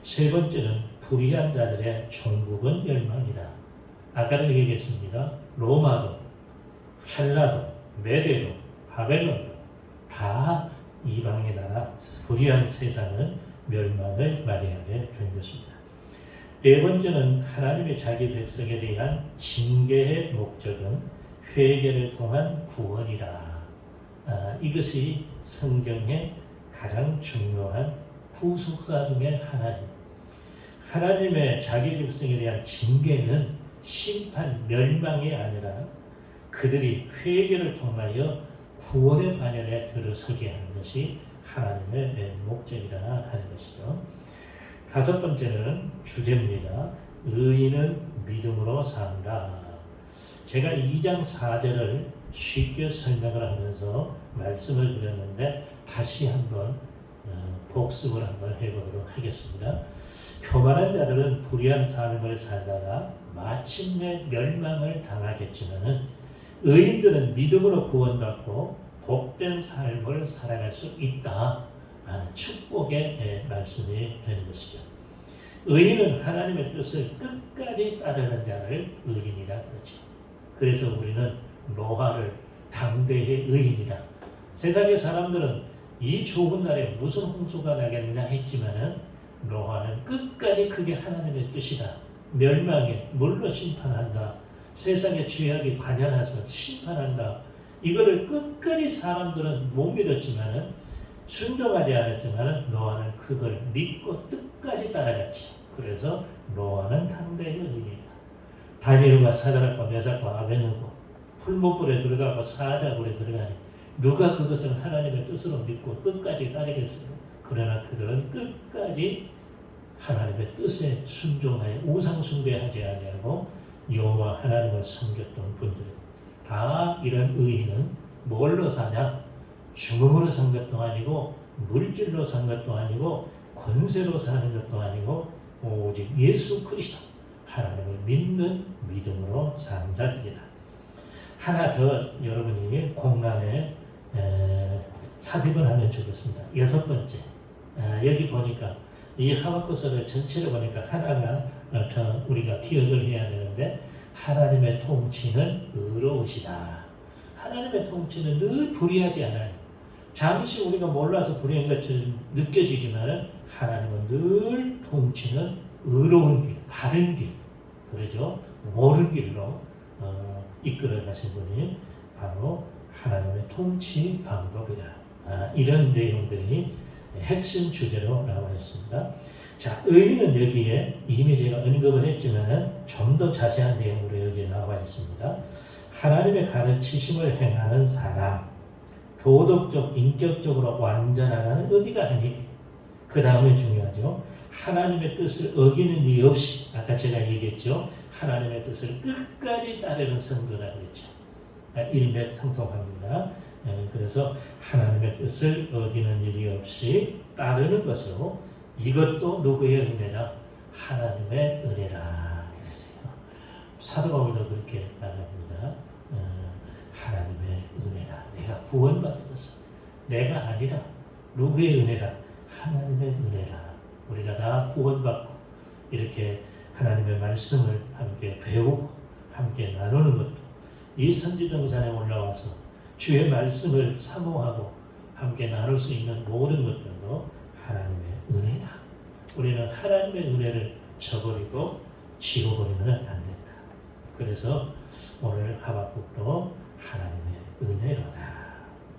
A: 세 번째는 불의한 자들의 종국은 멸망이다. 아까도 얘기했습니다. 로마도, 헬라도, 메대도, 바벨론도 다 이방의 나라, 불의한 세상은 멸망을 맞이하게 된 것입니다. 네 번째는 하나님의 자기 백성에 대한 징계의 목적은 회개를 통한 구원이다. 이것이 성경의 가장 중요한 구속사 중에 하나입니다. 하나님의 자기 백성에 대한 징계는 심판, 멸망이 아니라 그들이 회개를 통하여 구원의 반열에 들어서게 하는 것이 하나님의 목적이라 하는 것이죠. 다섯 번째는 주제입니다. 의인은 믿음으로 산다. 제가 2장 4절을 쉽게 설명을 하면서 말씀을 드렸는데 다시 한번 복습을 한번 해보도록 하겠습니다. 교만한 자들은 불의한 삶을 살다가 마침내 멸망을 당하겠지만 의인들은 믿음으로 구원받고 복된 삶을 살아갈 수 있다 하는 축복의 말씀이 되는 것이죠. 의인은 하나님의 뜻을 끝까지 따르는 자를 의인이라 그러죠. 그래서 우리는 노아를 당대의 의인이다. 세상의 사람들은 이 좋은 날에 무슨 홍수가 나겠느냐 했지만은 노아는 끝까지 그게 하나님의 뜻이다. 멸망에 물로 심판한다. 세상의 죄악이 관연해서 심판한다. 이거를 끝까지 사람들은 못 믿었지만은 순종하지 않았지만은 노아는 그걸 믿고 끝까지 따라갔지. 그래서 노아는 당대의 의인이다. 다니엘과 사드락과 메삭과 아벤느고 풀무불에 들어가고 사자굴에 들어가니 누가 그것을 하나님의 뜻으로 믿고 끝까지 따르겠어요? 그러나 그들은 끝까지 하나님의 뜻에 순종하여 우상 숭배하지 아니하고 여호와 하나님을 섬겼던 분들. 다 이런 의인은 뭘로 사냐? 죽음으로 산 것도 아니고 물질로 산 것도 아니고 권세로 사는 것도 아니고 오직 예수 그리스도 하나님을 믿는 믿음으로 사는 자들이다. 하나 더 여러분이 공간에 삽입을 하면 좋겠습니다. 6번째, 여기 보니까 이 하박국서를 전체를 보니까 하나가 우리가 기억을 해야 되는데 하나님의 통치는 의로우시다. 하나님의 통치는 늘 불의하지 않아요. 잠시 우리가 몰라서 불의한 것처럼 느껴지지만 하나님은 늘 통치는 의로운 길, 바른 길, 그러죠. 옳은 길로 이끌어 가신 분이 바로 하나님의 통치 방법이다. 이런 내용들이 핵심 주제로 나와 있습니다. 자, 의인은 여기에 이미 제가 언급을 했지만 좀 더 자세한 내용으로 여기에 나와 있습니다. 하나님의 가르치심을 행하는 사람, 도덕적, 인격적으로 완전하다는 의미가 아니에요. 그 다음에 중요하죠. 하나님의 뜻을 어기는 일 없이, 아까 제가 얘기했죠. 하나님의 뜻을 끝까지 따르는 성도라 그랬죠. 일맥상통합니다. 그래서 하나님의 뜻을 어기는 일이 없이 따르는 것으로 이것도 누구의 은혜다? 하나님의 은혜라 그랬어요. 사도 바울도 그렇게 말합니다. 하나님의 은혜라. 내가 구원받은 것은 내가 아니라 누구의 은혜라? 하나님의 은혜라. 우리가 다 구원받고 이렇게 하나님의 말씀을 함께 배우고 함께 나누는 것도 이 선지정산에 올라와서 주의 말씀을 사모하고 함께 나눌 수 있는 모든 것들도 하나님의 은혜다. 우리는 하나님의 은혜를 저버리고 지워버리면 안 된다. 그래서 오늘 하박국도 하나님의 은혜로다.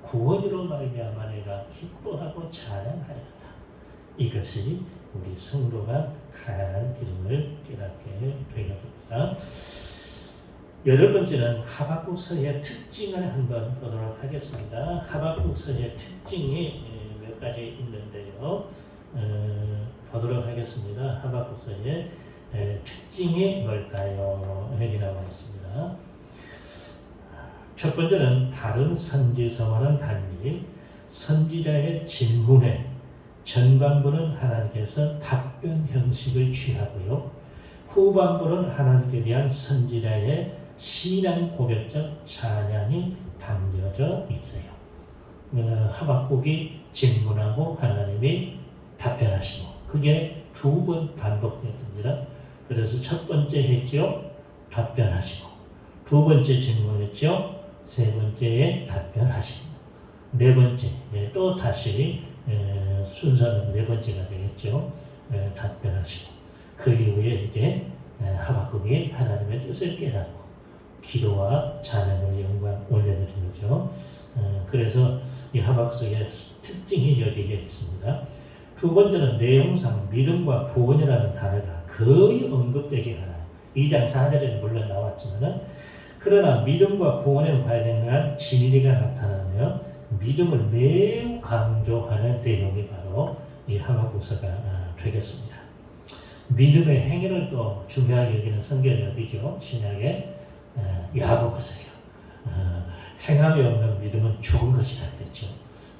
A: 구원으로 말미암아 내가 기뻐하고 찬양하리로다. 이것이 우리 성도가 가야 할 길임을 깨닫게 되게 됩니다. 8번째는 하박국서의 특징을 한번 보도록 하겠습니다. 하박국서의 특징이 몇 가지 있는데요. 보도록 하겠습니다. 하박국서의 특징이 뭘까요? 여기 나와 있습니다. 첫 번째는 다른 선지서와는 달리 선지자의 질문에 전반부는 하나님께서 답변 형식을 취하고요. 후반부는 하나님께 대한 선지자의 신앙 고백적 찬양이 담겨져 있어요. 하박국이 질문하고 하나님이 답변하시고 그게 2번 반복됩니다. 그래서 첫 번째 했죠. 답변하시고 두 번째 질문했죠. 세 번째에 답변하시고 네 번째 또 다시 순서는 네 번째가 되겠죠. 답변하시고 그 이후에 이제 하박국이 하나님의 뜻을 깨닫고 기도와 찬양의 영광 올려드린 거죠. 그래서 이 하박국의 특징이 여기에 있습니다. 두 번째는 내용상 믿음과 구원이라는 단어가 거의 언급되지 않아요. 2장 4절에는 물론 나왔지만 그러나 믿음과 구원에 관련한 진리가 나타나며 믿음을 매우 강조하는 내용이 바로 이 하박국서가 되겠습니다. 믿음의 행위를 또 중요하게 여기는 성경이 어디죠? 신약의 야고보서요. 행함이 없는 믿음은 죽은 것이다 그랬죠.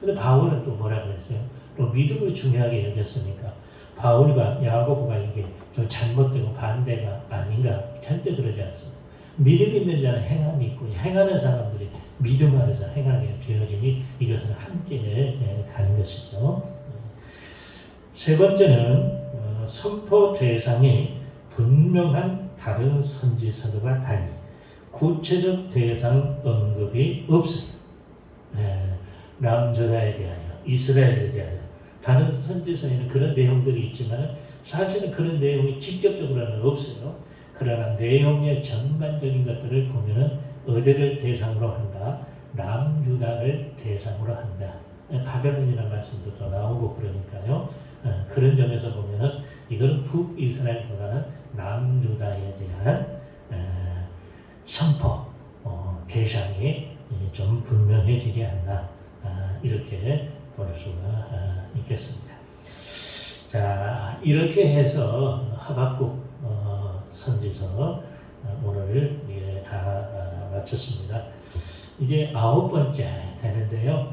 A: 근데 바울은 또 뭐라고 했어요? 또 믿음을 중요하게 여겼으니까 바울과 야고보가 이게 좀 잘못되고 반대가 아닌가 절대 그러지 않습니다. 믿음 있는 자는 행함이 있고 행하는 사람들이 믿음 안에서 행하게 되어지니 이것은 함께 가는 것이죠. 세 번째는 선포 대상이 분명한 다른 선지서들과 달리 구체적 대상 언급이 없어요. 남조다에 대하여 이스라엘에 대하여 다른 선지서에는 그런 내용들이 있지만 사실은 그런 내용이 직접적으로는 없어요. 그러나 내용의 전반적인 것들을 보면은 어디를 대상으로 한다? 남유다를 대상으로 한다. 바벨론이라는 말씀도 또 나오고 그러니까요. 그런 점에서 보면은 이거는 북이스라엘보다는 남유다에 대한 선포, 대상이 좀 분명해지지 않나 이렇게 볼 수가 있겠습니다. 자, 이렇게 해서 하박국 선지서 오늘 다 마쳤습니다. 이제 9번째 되는데요.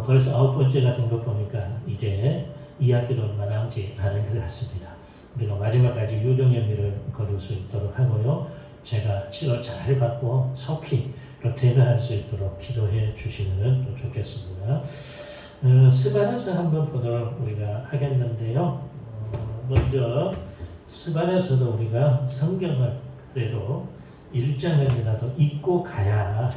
A: 벌써 9번째가 된 거 보니까 이제 이야기도 얼마 남지 않은 것 같습니다. 우리가 마지막까지 유종의미를 거둘 수 있도록 하고요. 제가 치료 잘 받고 속히 퇴근할 수 있도록 기도해 주시면 좋겠습니다. 스바냐서 한번 보도록 우리가 하겠는데요. 먼저 스바냐서도 우리가 성경을 그래도 1장을이라도 읽고 가야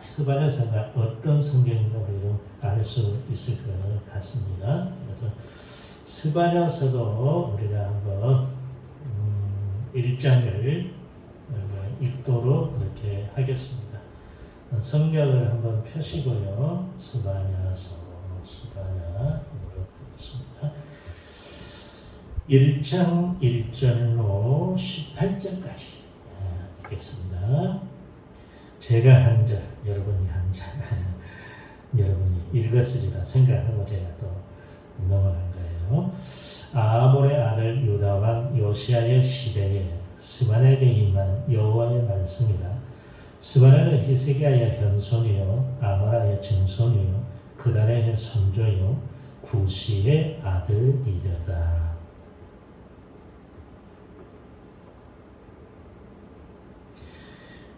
A: 스바냐서가 어떤 성경인가 우리도 알 수 있을 것 같습니다. 그래서 스바냐서도 우리가 한번 1장을 읽도록 그렇게 하겠습니다. 성경을 한번 펴시고요. 스바냐서 하겠습니다. 1장 1절로 18절까지 읽겠습니다. 제가 한 절, 여러분이 한 절, 여러분이 읽었으리라 생각하고 제가 또 넘어간 거예요. 아몬의 아들 유다 왕 요시야의 시대에 스바냐에게 임한 여호와의 말씀이라. 스바냐는 히스기야의 현손이요 아마라의 증손이요 그달의 손조요 구시의 아들이더라.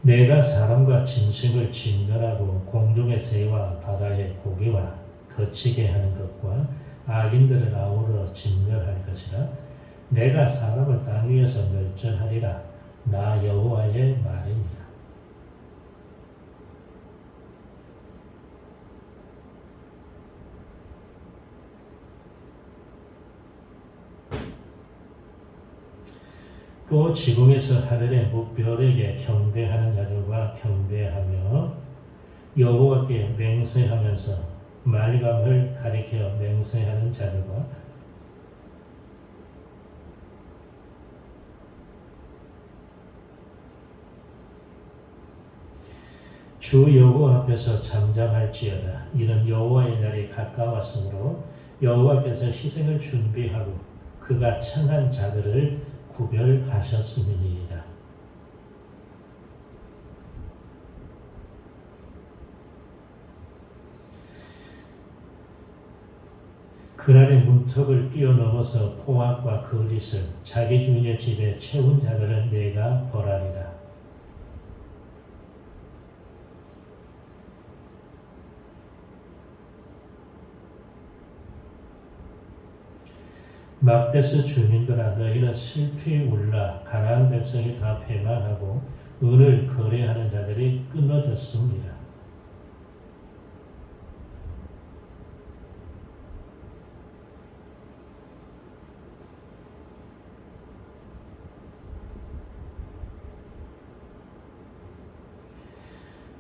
A: 내가 사람과 짐승을 진멸하고 공중의 새와 바다의 고기와 거치게 하는 것과 악인들을 아우러 진멸할 것이라. 내가 사람을 땅 위에서 멸절하리라. 나 여호와의 말이니라. 또 지붕에서 하늘의 무별에게 경배하는 자들과 경배하며 여호와께 맹세하면서 말감을 가리켜 맹세하는 자들과 주 여호와 앞에서 잠잠할지어다. 이는 여호와의 날이 가까웠으므로 여호와께서 희생을 준비하고 그가 청한 자들을 구별하셨음이니이다. 그날의 문턱을 뛰어넘어서 포악과 거짓을 자기 주인의 집에 채운 자들은 내가 벌하리라. 막대스 주민들아 너희는 슬피 울라. 가나안 백성이 다 패망하고 은을 거래하는 자들이 끊어졌습니다.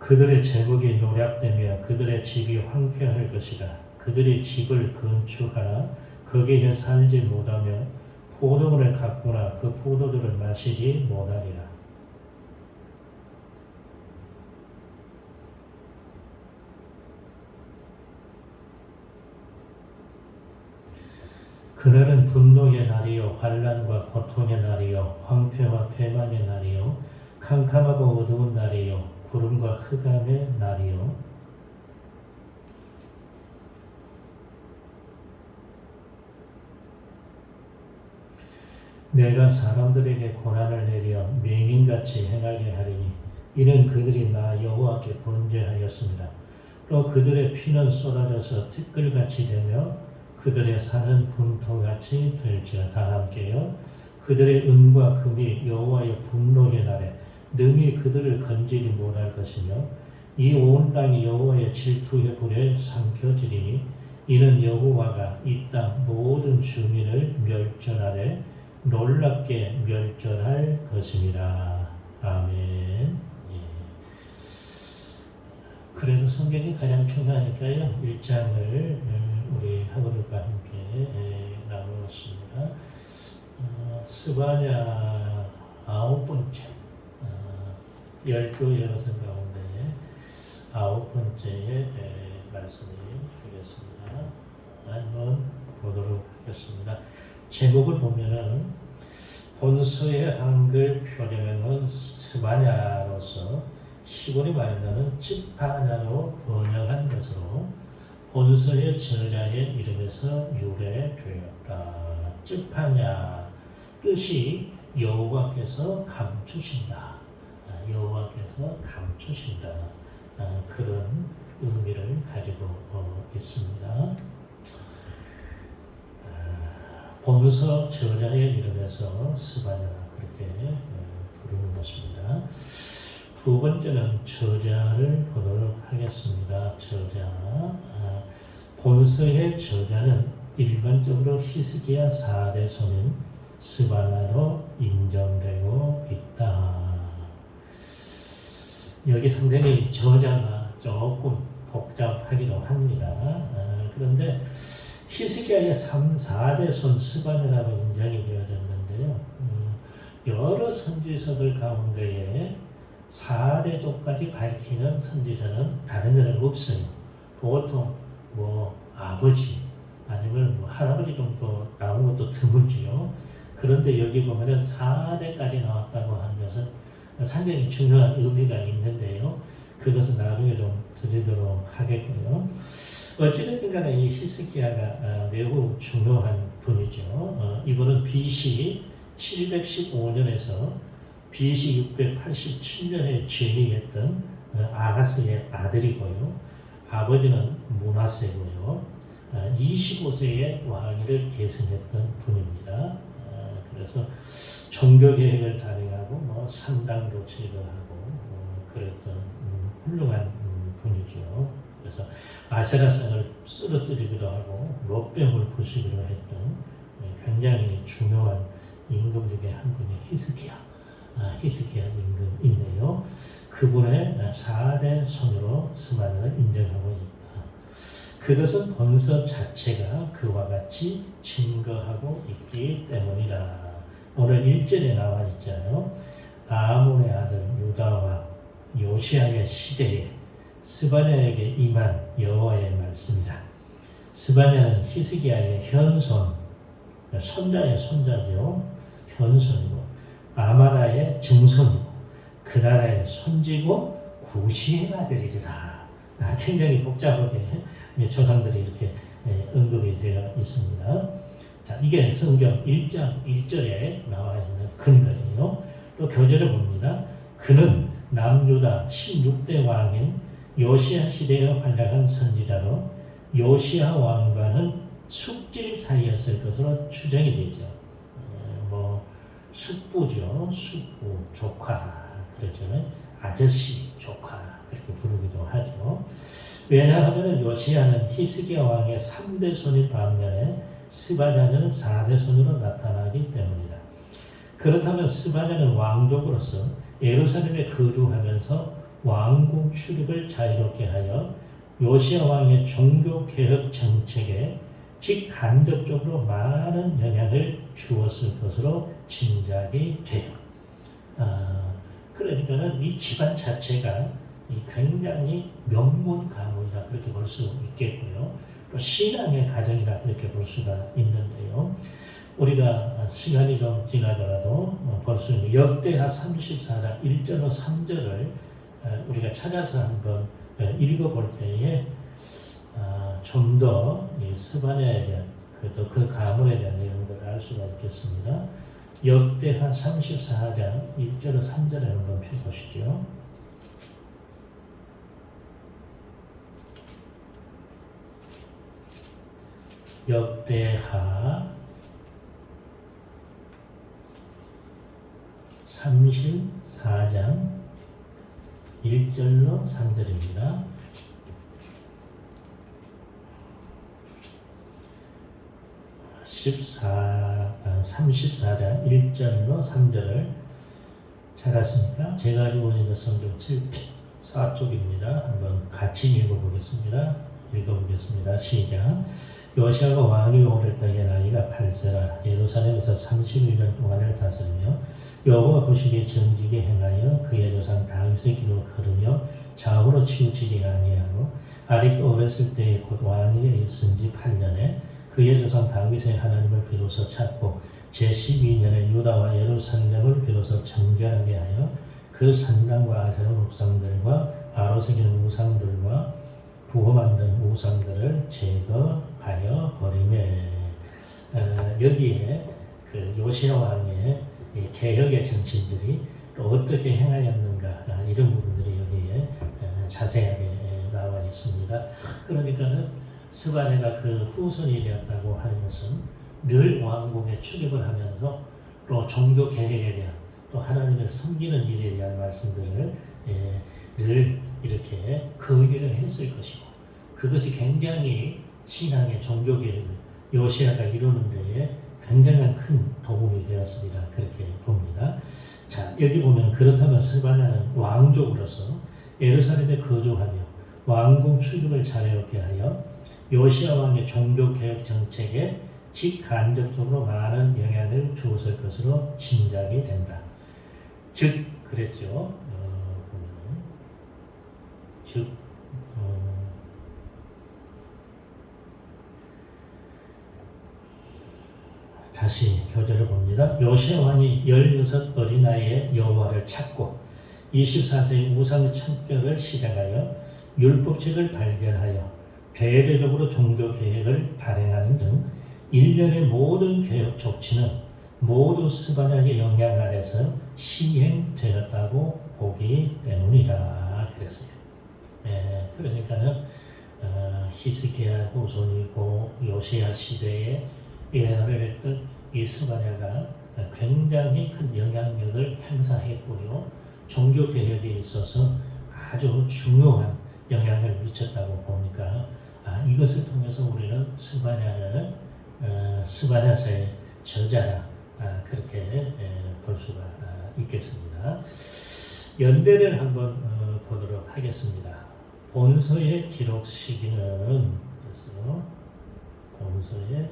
A: 그들의 제목이 노략되며 그들의 집이 황폐할 것이다. 그들이 집을 건축하나 거기에 살지 못하며 포도원을 가꾸나 그 포도들을 마시지 못하리라. 그날은 분노의 날이요 환난과 고통의 날이요 황폐와 패망의 날이요 캄캄하고 어두운 날이요 구름과 흑암의 날이요 내가 사람들에게 고난을 내려 맹인같이 행하게 하리니 이는 그들이 나 여호와께 범죄하였습니다. 또 그들의 피는 쏟아져서 티끌같이 되며 그들의 산은 분토같이 될지어다. 다 함께요. 그들의 은과 금이 여호와의 분노의 날에 능히 그들을 건지지 못할 것이며 이 온 땅이 여호와의 질투의 불에 삼켜지리니 이는 여호와가 이 땅 모든 주민을 멸절하되 놀랍게 멸절할 것입니다. 아멘. 예. 그래서 성경이 가장 중요하니까요. 1장을 우리 학우들과 함께 나누었습니다. 스바냐 9번째 12 여러선 가운데 9번째의 말씀을 드리겠습니다. 한번 보도록 하겠습니다. 제목을 보면은 본서의 한글 표제명은 스바냐로서 시골이 말하는 찌파냐로 번역한 것으로 본서의 저자의 이름에서 유래되었다. 찌파냐 뜻이 여호와께서 감추신다. 여호와께서 감추신다. 그런 의미를 가지고 있습니다. 본서 저자의 이름에서 스바냐 그렇게 부르는 것입니다. 두 번째는 저자를 보도록 하겠습니다. 저자 본서의 저자는 일반적으로 히스기야 4대 손인 스바냐로 인정되고 있다. 여기 상당히 저자가 조금 복잡하기도 합니다. 그런데 히스기야의 4대 손 스바냐라고 인정이 되어졌는데요. 여러 선지서들 가운데에 4대족까지 밝히는 선지서는 다른 데는 없어요. 보통 아버지 아니면 할아버지 정도 나온 것도 드물지요. 그런데 여기 보면은 4대까지 나왔다고 하는 것은 상당히 중요한 의미가 있는데요. 그것은 나중에 좀 드리도록 하겠고요. 어찌됐든 간에 이 히스기야가 매우 중요한 분이죠. 이분은 BC 715년에서 BC 687년에 재위했던 아하스의 아들이고요. 아버지는 므낫세고요. 25세에 왕위를 계승했던 분입니다. 그래서 종교개혁을 단행하고 상당도 제거하고 그랬던 훌륭한 분이죠. 그래서 아세라상을 쓰러뜨리기도 하고 롯뱀을 부수기도 했던 굉장히 중요한 임금 중에 한 분이 히스기야 임금인데요. 그분의 4대 손으로 스바냐를 인정하고 있다. 그것은 본서 자체가 그와 같이 증거하고 있기 때문이다. 오늘 1절에 나와 있잖아요. 아몬의 아들 유다와 요시야의 시대에 스바냐에게 임한 여호와의 말씀이다. 스바냐는 히스기야의 현손, 손자의 손자죠. 현손이고 아마라의 증손이고 그 나라의 손지고 구시의 아들이라. 굉장히 복잡하게 조상들이 이렇게 언급이 되어 있습니다. 자, 이게 성경 1장 1절에 나와 있는 근거예요. 또 교절을 봅니다. 그는 남유다 16대 왕인 요시야 시대에 활약한 선지자로 요시야 왕과는 숙질 사이였을 것으로 추정이 되죠. 숙부죠. 숙부, 조카, 그렇죠. 아저씨, 조카 그렇게 부르기도 하죠. 왜냐하면 요시야는 히스기야 왕의 3대 손인 반면에 스바냐는 4대 손으로 나타나기 때문이다. 그렇다면 스바냐는 왕족으로서 예루살렘에 거주하면서 왕궁 출입을 자유롭게 하여 요시야 왕의 종교 개혁 정책에 직간접적으로 많은 영향을 주었을 것으로 짐작이 돼요. 그러니까는 이 집안 자체가 굉장히 명문 가문이다 그렇게 볼 수 있겠고요. 또 신앙의 가정이다 그렇게 볼 수가 있는데요. 우리가 시간이 좀 지나더라도 볼 수 있는 역대하 34장 1절로 3절을 우리가 찾아서 한번 읽어볼 때에 좀 더 스바냐에 대한 그 가문에 대한 내용들을 알 수가 있겠습니다. 역대하 34장 1절로 3절에 한번 펴보시죠. 역대하 34장 1절로 3절입니다. 34장 1절로 3절을 찾았습니까? 제가 가지고 있는 성경 74쪽입니다. 한번 같이 읽어보겠습니다. 시작. 요시아가 왕이 오를 때에 나이가 8세라 예루살렘에서 31년 동안을 다스리며 여호와 보시기에 정직에 행하여 그의 조상 다윗의 길로 걸으며 좌우로 치우치지 아니하고 아직 어렸을 때에 곧 왕위에 있은 지 8년에 그의 조상 다윗의 하나님을 비로소 찾고 제12년에 유다와 예루살렘을 비로소 정결하게 하여 그 산당과 아세라 우상들과 아로새긴 우상들과 부어 만든 우상들을 제거하여 버리매. 여기에 그 요시야 왕의 개혁의 정치인들이 또 어떻게 행하였는가 이런 부분들이 여기에 자세하게 나와 있습니다. 그러니까는 스바냐가 그 후손이 되었다고 하는 것은 늘 왕궁에 출입을 하면서 또 종교 개혁에 대한 또 하나님을 섬기는 일에 대한 말씀들을 늘 이렇게 건의를 했을 것이고 그것이 굉장히 신앙의 종교 개혁을 요시아가 이루는 데에 굉장한 큰 도움이 되었습니다. 그렇게 봅니다. 자, 여기 보면 그렇다면 스바냐는 왕족으로서 예루살렘에 거주하며 왕궁 출입을 자유롭게 하여 요시아 왕의 종교 개혁 정책에 직간접적으로 많은 영향을 주었을 것으로 짐작이 된다. 즉 그랬죠. 다시 교재를 봅니다. 요시아 왕이 16 어린 나이에 여호와를 찾고 24세의 우상 천격을 시작하여 율법책을 발견하여 대대적으로 종교 개혁을 단행하는 등 일련의 모든 개혁 조치는 모두 스바냐의 영향 아래서 시행되었다고 보기 때문이다. 그랬어요. 그러니까는 히스기야 후손이고 요시야 시대에 예언을 했던 이 스바냐가 굉장히 큰 영향력을 행사했고요. 종교 개혁에 있어서 아주 중요한 영향을 미쳤다고 보니까 이것을 통해서 우리는 스바냐는 스바냐서의 저자라 그렇게 볼 수가 있겠습니다. 연대를 한번 보도록 하겠습니다. 본서의 기록 시기는 그래서 본서의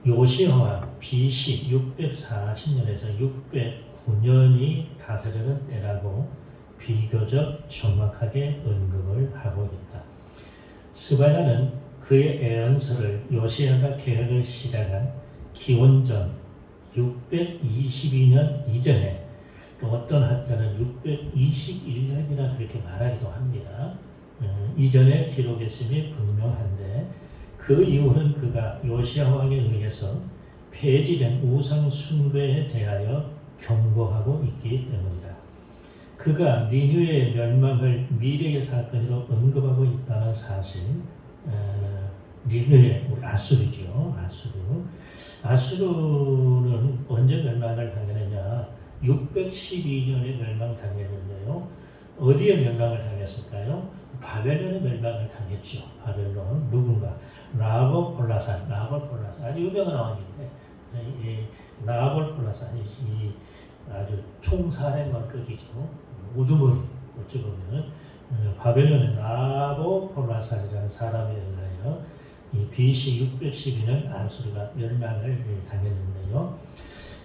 A: 요시아와 BC 640년에서 609년이 다스리는 때라고 비교적 정확하게 언급을 하고 있다. 스바냐는 그의 애언서를 요시아가 개혁을 시작한 기원전 622년 이전에 또 어떤 학자는 621년이나 그렇게 말하기도 합니다. 이전에 기록했음이 분명한데 그 이후는 그가 요시아 왕에 의해서 폐지된 우상 숭배에 대하여 경고하고 있기 때문이다. 그가 니느웨의 멸망을 미래의 사건으로 언급하고 있다는 사실, 니느웨, 아수르죠. 아수르는 언제 멸망을 당했느냐? 612년에 멸망당했는데요. 어디에 멸망을 당했을까요? 바벨론에 멸망을 당했죠. 바벨론 누군가? 나보폴라산 아주 유명한 왕인데 나보폴라산이 아주 총사령관급이죠. 우두머리 어찌 보면 바벨론의 나보폴라산이라는 사람에 의하여 이 BC 612년 아수르가 멸망을 당했는데요.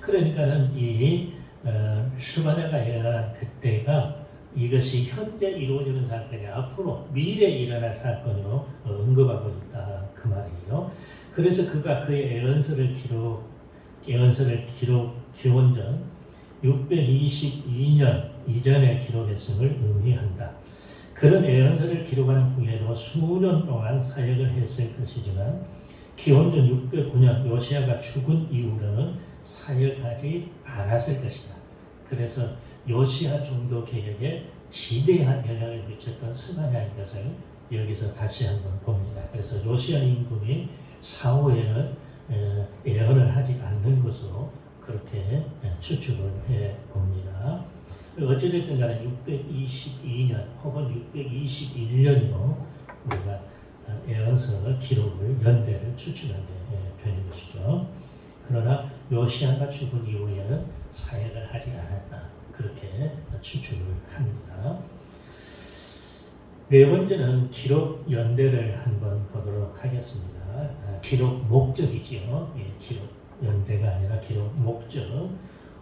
A: 그러니까는 이 스바냐가 일어난 그때가 이것이 현재 이루어지는 사건이 앞으로 미래에 일어날 사건으로 언급하고 있다 그 말이에요. 그래서 그가 그의 애언서를 기원전 622년 이전에 기록했음을 의미한다. 그런 애언서를 기록한 후에도 수년 동안 사역을 했을 것이지만 기원전 609년 요시아가 죽은 이후로는 사역하지 않았을 것이다. 그래서 요시아 종교 개혁에 지대한 영향을 미쳤던 스바냐인 것을 여기서 다시 한번 봅니다. 그래서 요시아 임금이 사후에는 예언을 하지 않는 것으로 그렇게 추측을 해 봅니다. 어찌됐든 간에 622년 혹은 621년이고 우리가 예언 그러면서 기록을 연대를 추측하게 되는 것이죠. 그러나 요시야가 죽은 이후에는 사역을 하지 않았다. 그렇게 추측을 합니다. 네 번째는 기록 연대를 한번 보도록 하겠습니다. 기록 목적이지요. 기록 연대가 아니라 기록 목적.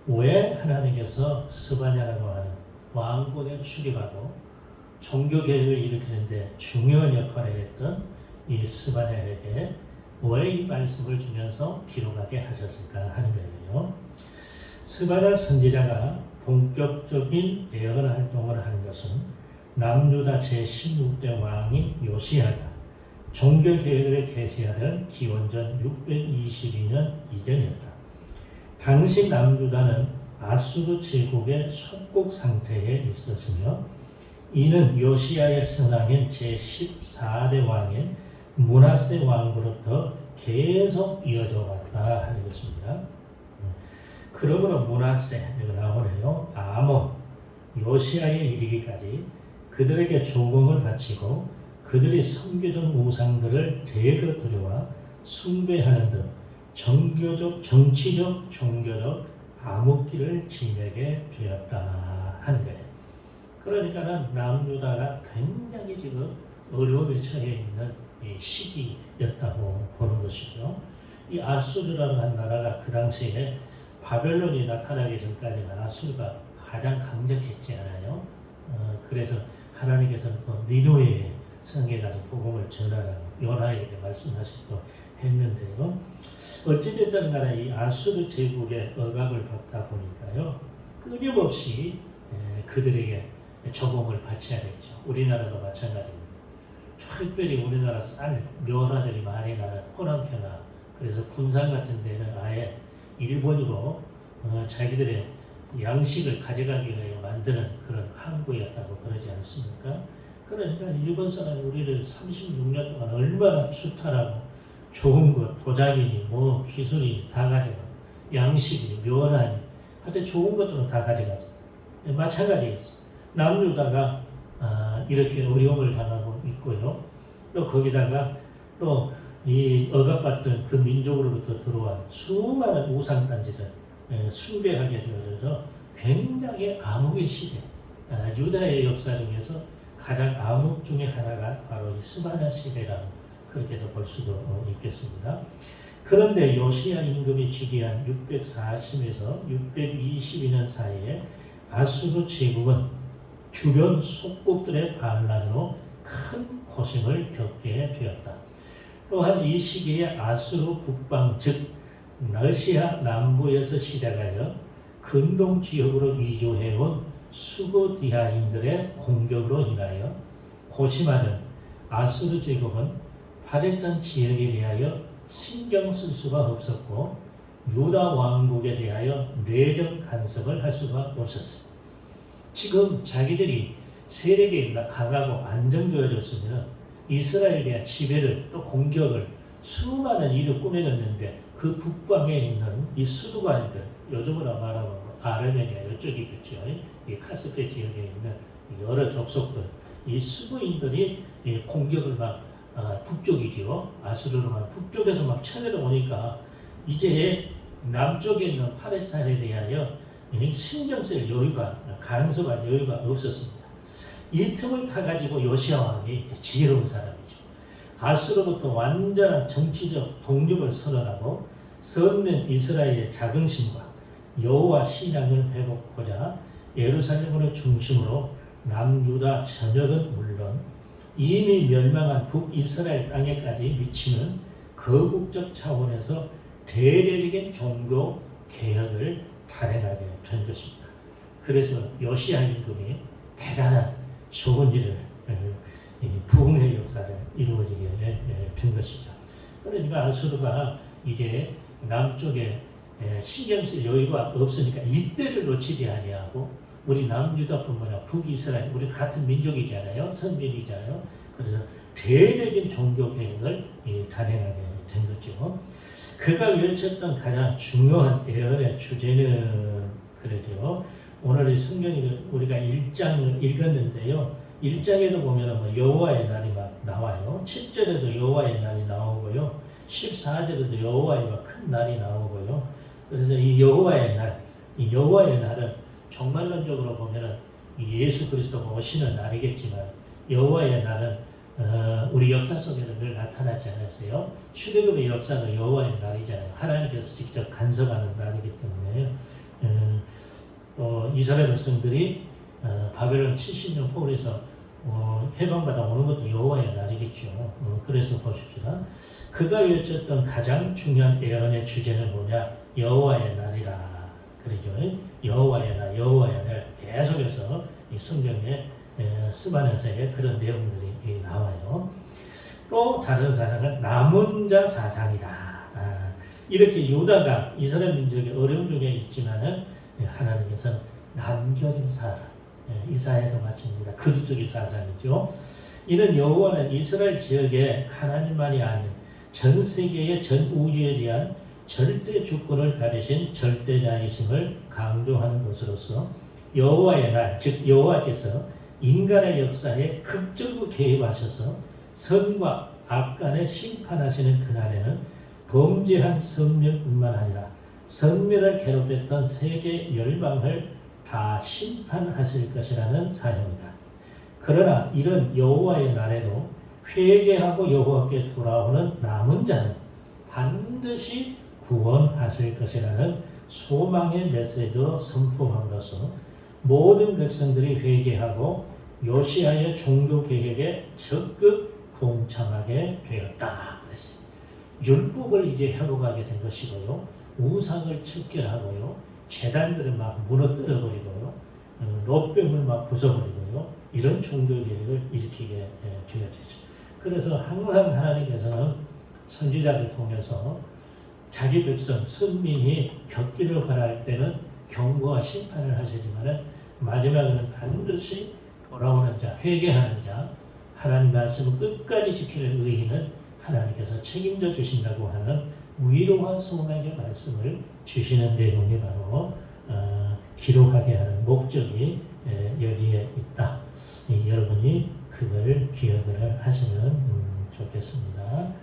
A: 왜 하나님께서 스바냐라고 하는 왕국에 출입하고 종교 개혁을 일으키는데 중요한 역할을 했던 이 스바냐에게 왜 이 말씀을 주면서 기록하게 하셨을까 하는 거예요. 스바냐 선지자가 본격적인 예언 활동을 한 것은 남유다 제16대 왕인 요시야가 종교 개혁을 개시하던 기원전 622년 이전이었다. 당시 남유다는 아수르 제국의 속국 상태에 있었으며 이는 요시야의 선왕인 제14대 왕인 므낫세 왕으로부터 계속 이어져 왔다 하는 것입니다. 그러므로 므낫세, 여기 나오네요. 아몬, 요시야에 이르기까지 그들에게 조공을 바치고 그들이 섬기던 우상들을 대거 들여와 숭배하는 등 정교적, 정치적, 종교적 암흑기를 지내게 되었다 하는 거예요. 그러니까 남유다가 굉장히 지금 어려움에 처해 있는 이 시기였다고 보는 것이죠. 이 아수르라는 한 나라가 그 당시에 바벨론이 나타나기 전까지는 아수르가 가장 강력했지 않아요. 그래서 하나님께서는 또 니누에 성에 가서 복음을 전하라고 요나에게 말씀하시기도 했는데요. 어찌됐든 간에 이 아수르 제국의 억압을 받다 보니까요. 끊임없이 그들에게 조공을 바쳐야 되죠. 우리나라도 마찬가지입니다. 특별히 우리나라 쌀, 면화들이 많이 나는 호남편화, 그래서 군산 같은 데는 아예 일본으로 자기들의 양식을 가져가기 위해 만드는 그런 항구였다고 그러지 않습니까? 그러니까 일본 사람이 우리를 36년 동안 얼마나 수탈하고 좋은 것, 도자기니 뭐 기술이 다 가져가, 양식이, 면화니, 하여튼 좋은 것들은 다 가져갔어요. 마찬가지였어요. 남유다가 이렇게 어려움을 당하고 있고요. 또 거기다가 또 이 억압받던 그 민족으로부터 들어온 수많은 우상단지들 숭배하게 되어서 굉장히 암흑의 시대, 유다의 역사 중에서 가장 암흑 중에 하나가 바로 이 스바냐 시대라고 그렇게도 볼 수도 있겠습니다. 그런데 요시야 임금이 즉위한 640에서 622년 사이에 아수르 제국은 주변 속국들의 반란으로 큰 고생을 겪게 되었다. 또한 이 시기에 아수르 북방 즉 러시아 남부에서 시작하여 근동 지역으로 이주해온 수고디아인들의 공격으로 인하여 고심하던 아수르 제국은 바레탄 지역에 대하여 신경 쓸 수가 없었고 유다 왕국에 대하여 내정 간섭을 할 수가 없었어요. 지금 자기들이 세력이 강하고 안정되어졌으면 이스라엘에 대한 지배를 또 공격을 수많은 일을 꾸며냈는데 그 북방에 있는 이 수도관들, 요즘으로 말하면 아르메니아 이쪽이겠죠. 이 카스피해 지역에 있는 여러 족속들, 이 수도인들이 공격을 막 북쪽이지요. 아수르로 막 북쪽에서 막 쳐내려오니까 이제 남쪽에 있는 팔레스타인에 대하여 신경 쓸 여유가, 간섭할 여유가 없었습니다. 이 틈을 타가지고 요시야 왕이 지혜로운 사람이죠. 아수르로부터 완전한 정치적 독립을 선언하고 선민 이스라엘의 자긍심과 여호와 신앙을 회복하고자 예루살렘을 중심으로 남유다 전역은 물론 이미 멸망한 북이스라엘 땅에까지 미치는 거국적 차원에서 대대적인 종교 개혁을 단행하게 된 것입니다. 그래서 요시야 임금이 대단한 좋은 일을 부흥의 역사를 이루어지게 된 것이죠. 그러니까 아수르가 이제 남쪽에 신경 쓸 여유가 없으니까 이때를 놓치지 아니하고 우리 남유다뿐만 아니라 북이스라엘 우리 같은 민족이잖아요. 선민이잖아요. 그래서 대대적인 종교 개혁을 단행하게 된 거죠. 그가 외쳤던 가장 중요한 예언의 주제는 그러죠. 오늘 이 성경이 우리가 1장을 읽었는데요. 1장에도 보면 여호와의 날이 막 나와요. 7절에도 여호와의 날이 나오고요. 14절에도 여호와의 큰 날이 나오고요. 그래서 이 여호와의 날, 이 여호와의 날은 종말론적으로 보면은 예수 그리스도가 오시는 날이겠지만 여호와의 날은 우리 역사 속에는 늘 나타나지 않았어요. 출애굽의 역사도 여호와의 날이잖아요. 하나님께서 직접 간섭하는 날이기 때문에 이스라엘 백성들이 바벨론 70년 포로에서 해방받아 오는 것도 여호와의 날이겠죠. 그래서 보십시다. 그가 외쳤던 가장 중요한 예언의 주제는 뭐냐? 여호와의 날이라. 그러죠. 여호와의 날, 여호와의 날. 계속해서 이 성경에 스바냐서에 그런 내용들이 나와요. 또 다른 사상은 남은 자 사상이다. 이렇게 유다가 이스라엘 민족의 어려움 중에 있지만은 하나님께서 남겨진 사람, 이사야도 마찬가지입니다. 그리스도의 사상이죠. 이는 여호와는 이스라엘 지역에 하나님만이 아닌 전 세계의 전 우주에 대한 절대 주권을 가리신 절대자이심을 강조하는 것으로서 여호와의 날, 즉 여호와께서 인간의 역사에 극적으로 개입하셔서 선과 악 간에 심판하시는 그날에는 범죄한 선멸뿐만 아니라 선멸을 괴롭혔던 세계 열방을 다 심판하실 것이라는 사형이다. 그러나 이런 여호와의 날에도 회개하고 여호와께 돌아오는 남은 자는 반드시 구원하실 것이라는 소망의 메시지로 선포함으로써 모든 백성들이 회개하고 요시아의 종교 개혁에 적극 동참하게 되었다. 그랬습니다. 율법을 이제 회복하게 된 것이고요. 우상을 척결하고요. 제단들을 막 무너뜨려 버리고요. 롯병을 막 부숴버리고요. 이런 종교 개혁을 일으키게 되었죠. 그래서 항상 하나님께서는 선지자를 통해서 자기 백성, 선민이 겪기를 바랄 때는 경고와 심판을 하시지만 마지막에는 반드시 돌아오는 자, 회개하는 자, 하나님 말씀을 끝까지 지키는 의인은 하나님께서 책임져 주신다고 하는 위로와 소망의 말씀을 주시는 내용이 바로 기록하게 하는 목적이 여기에 있다. 여러분이 그걸 기억을 하시면 좋겠습니다.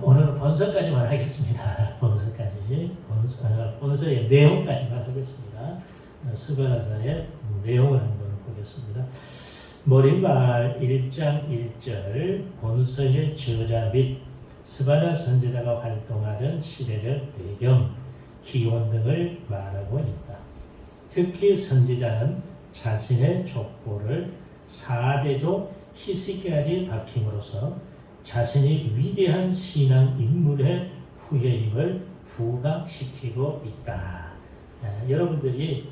A: 오늘은 본서까지만 하겠습니다. 본서의 내용까지만 하겠습니다. 스바냐서의 내용을 한번 보겠습니다. 머릿말 1장 1절 본서의 저자 및 스바냐 선지자가 활동하던 시대적 배경, 기원 등을 말하고 있다. 특히 선지자는 자신의 족보를 4대조 히스기야에 박힘으로써 자신이 위대한 신앙 인물의 후예임을 부각시키고 있다. 여러분들이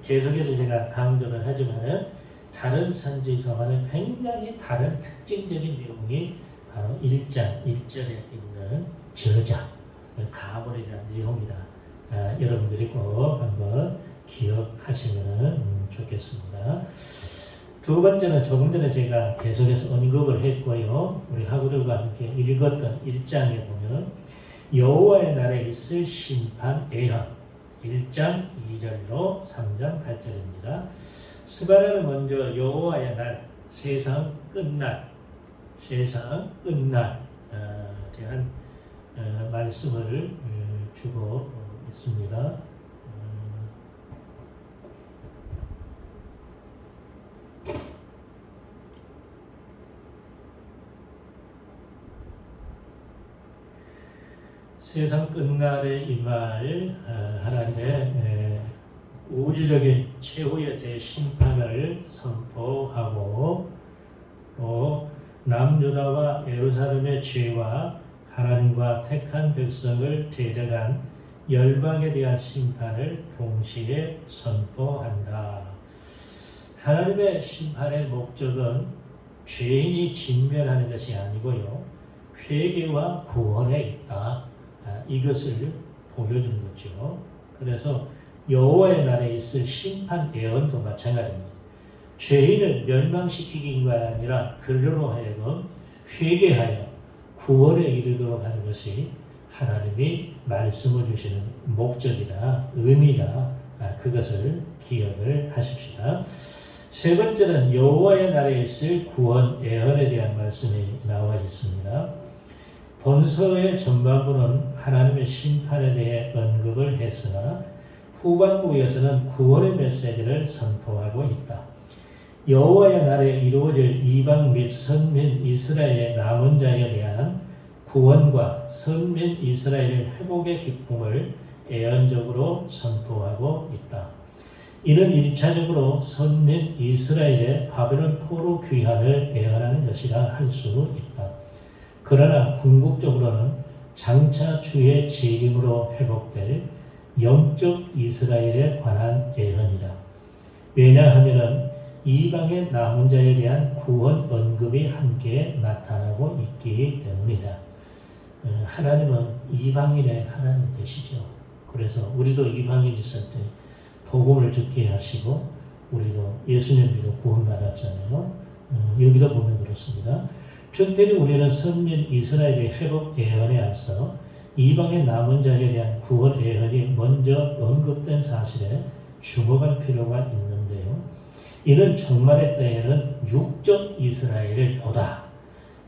A: 계속해서 제가 강조를 하지만 다른 선지서와는 굉장히 다른 특징적인 내용이 바로 1장 1절에 있는 저자, 가문에 대한 내용이다. 여러분들이 꼭 한번 기억하시면 좋겠습니다. 두 번째는 조금 전에 제가 계속해서 언급을 했고요. 우리 학우들과 함께 읽었던 1장에 보면 여호와의 날에 있을 심판 예언 1장 2절로 3장 8절입니다. 스바냐는 먼저 여호와의 날, 세상 끝날 대한 말씀을 주고 있습니다. 세상 끝날에 임할 하나님의 우주적인 최후의 대심판을 선포하고 또 남유다와 예루살렘의 죄와 하나님과 택한 백성을 대적한 열방에 대한 심판을 동시에 선포한다. 하나님의 심판의 목적은 죄인이 진멸하는 것이 아니고요. 회개와 구원에 있다. 이것을 보여준 거죠. 그래서 여호와의 날에 있을 심판 예언도 마찬가지입니다. 죄인을 멸망시키기가 아니라 그들로 하여금 회개하여 구원에 이르도록 하는 것이 하나님이 말씀을 주시는 목적이다, 의미다. 그것을 기억을 하십시다. 세 번째는 여호와의 날에 있을 구원 예언에 대한 말씀이 나와 있습니다. 본서의 전반부는 하나님의 심판에 대해 언급을 했으나 후반부에서는 구원의 메시지를 선포하고 있다. 여호와의 날에 이루어질 이방 및 선민 이스라엘의 남은 자에 대한 구원과 선민 이스라엘의 회복의 기쁨을 예언적으로 선포하고 있다. 이는 1차적으로 선민 이스라엘의 바벨론 포로 귀환을 예언하는 것이라 할 수 있다. 그러나 궁극적으로는 장차 주의 재림으로 회복될 영적 이스라엘에 관한 예언이다. 왜냐하면 이방의 남은 자에 대한 구원 언급이 함께 나타나고 있기 때문이다. 하나님은 이방인의 하나님 되시죠. 그래서 우리도 이방인 있을 때 복음을 듣게 하시고 우리도 예수님 믿어 구원받았잖아요. 여기도 보면 그렇습니다. 특별히 우리는 선민 이스라엘의 회복 예언에 앞서 이방의 남은 자에 대한 구원 예언이 먼저 언급된 사실에 주목할 필요가 있는데요. 이는 종말의 때에는 육적 이스라엘을 보다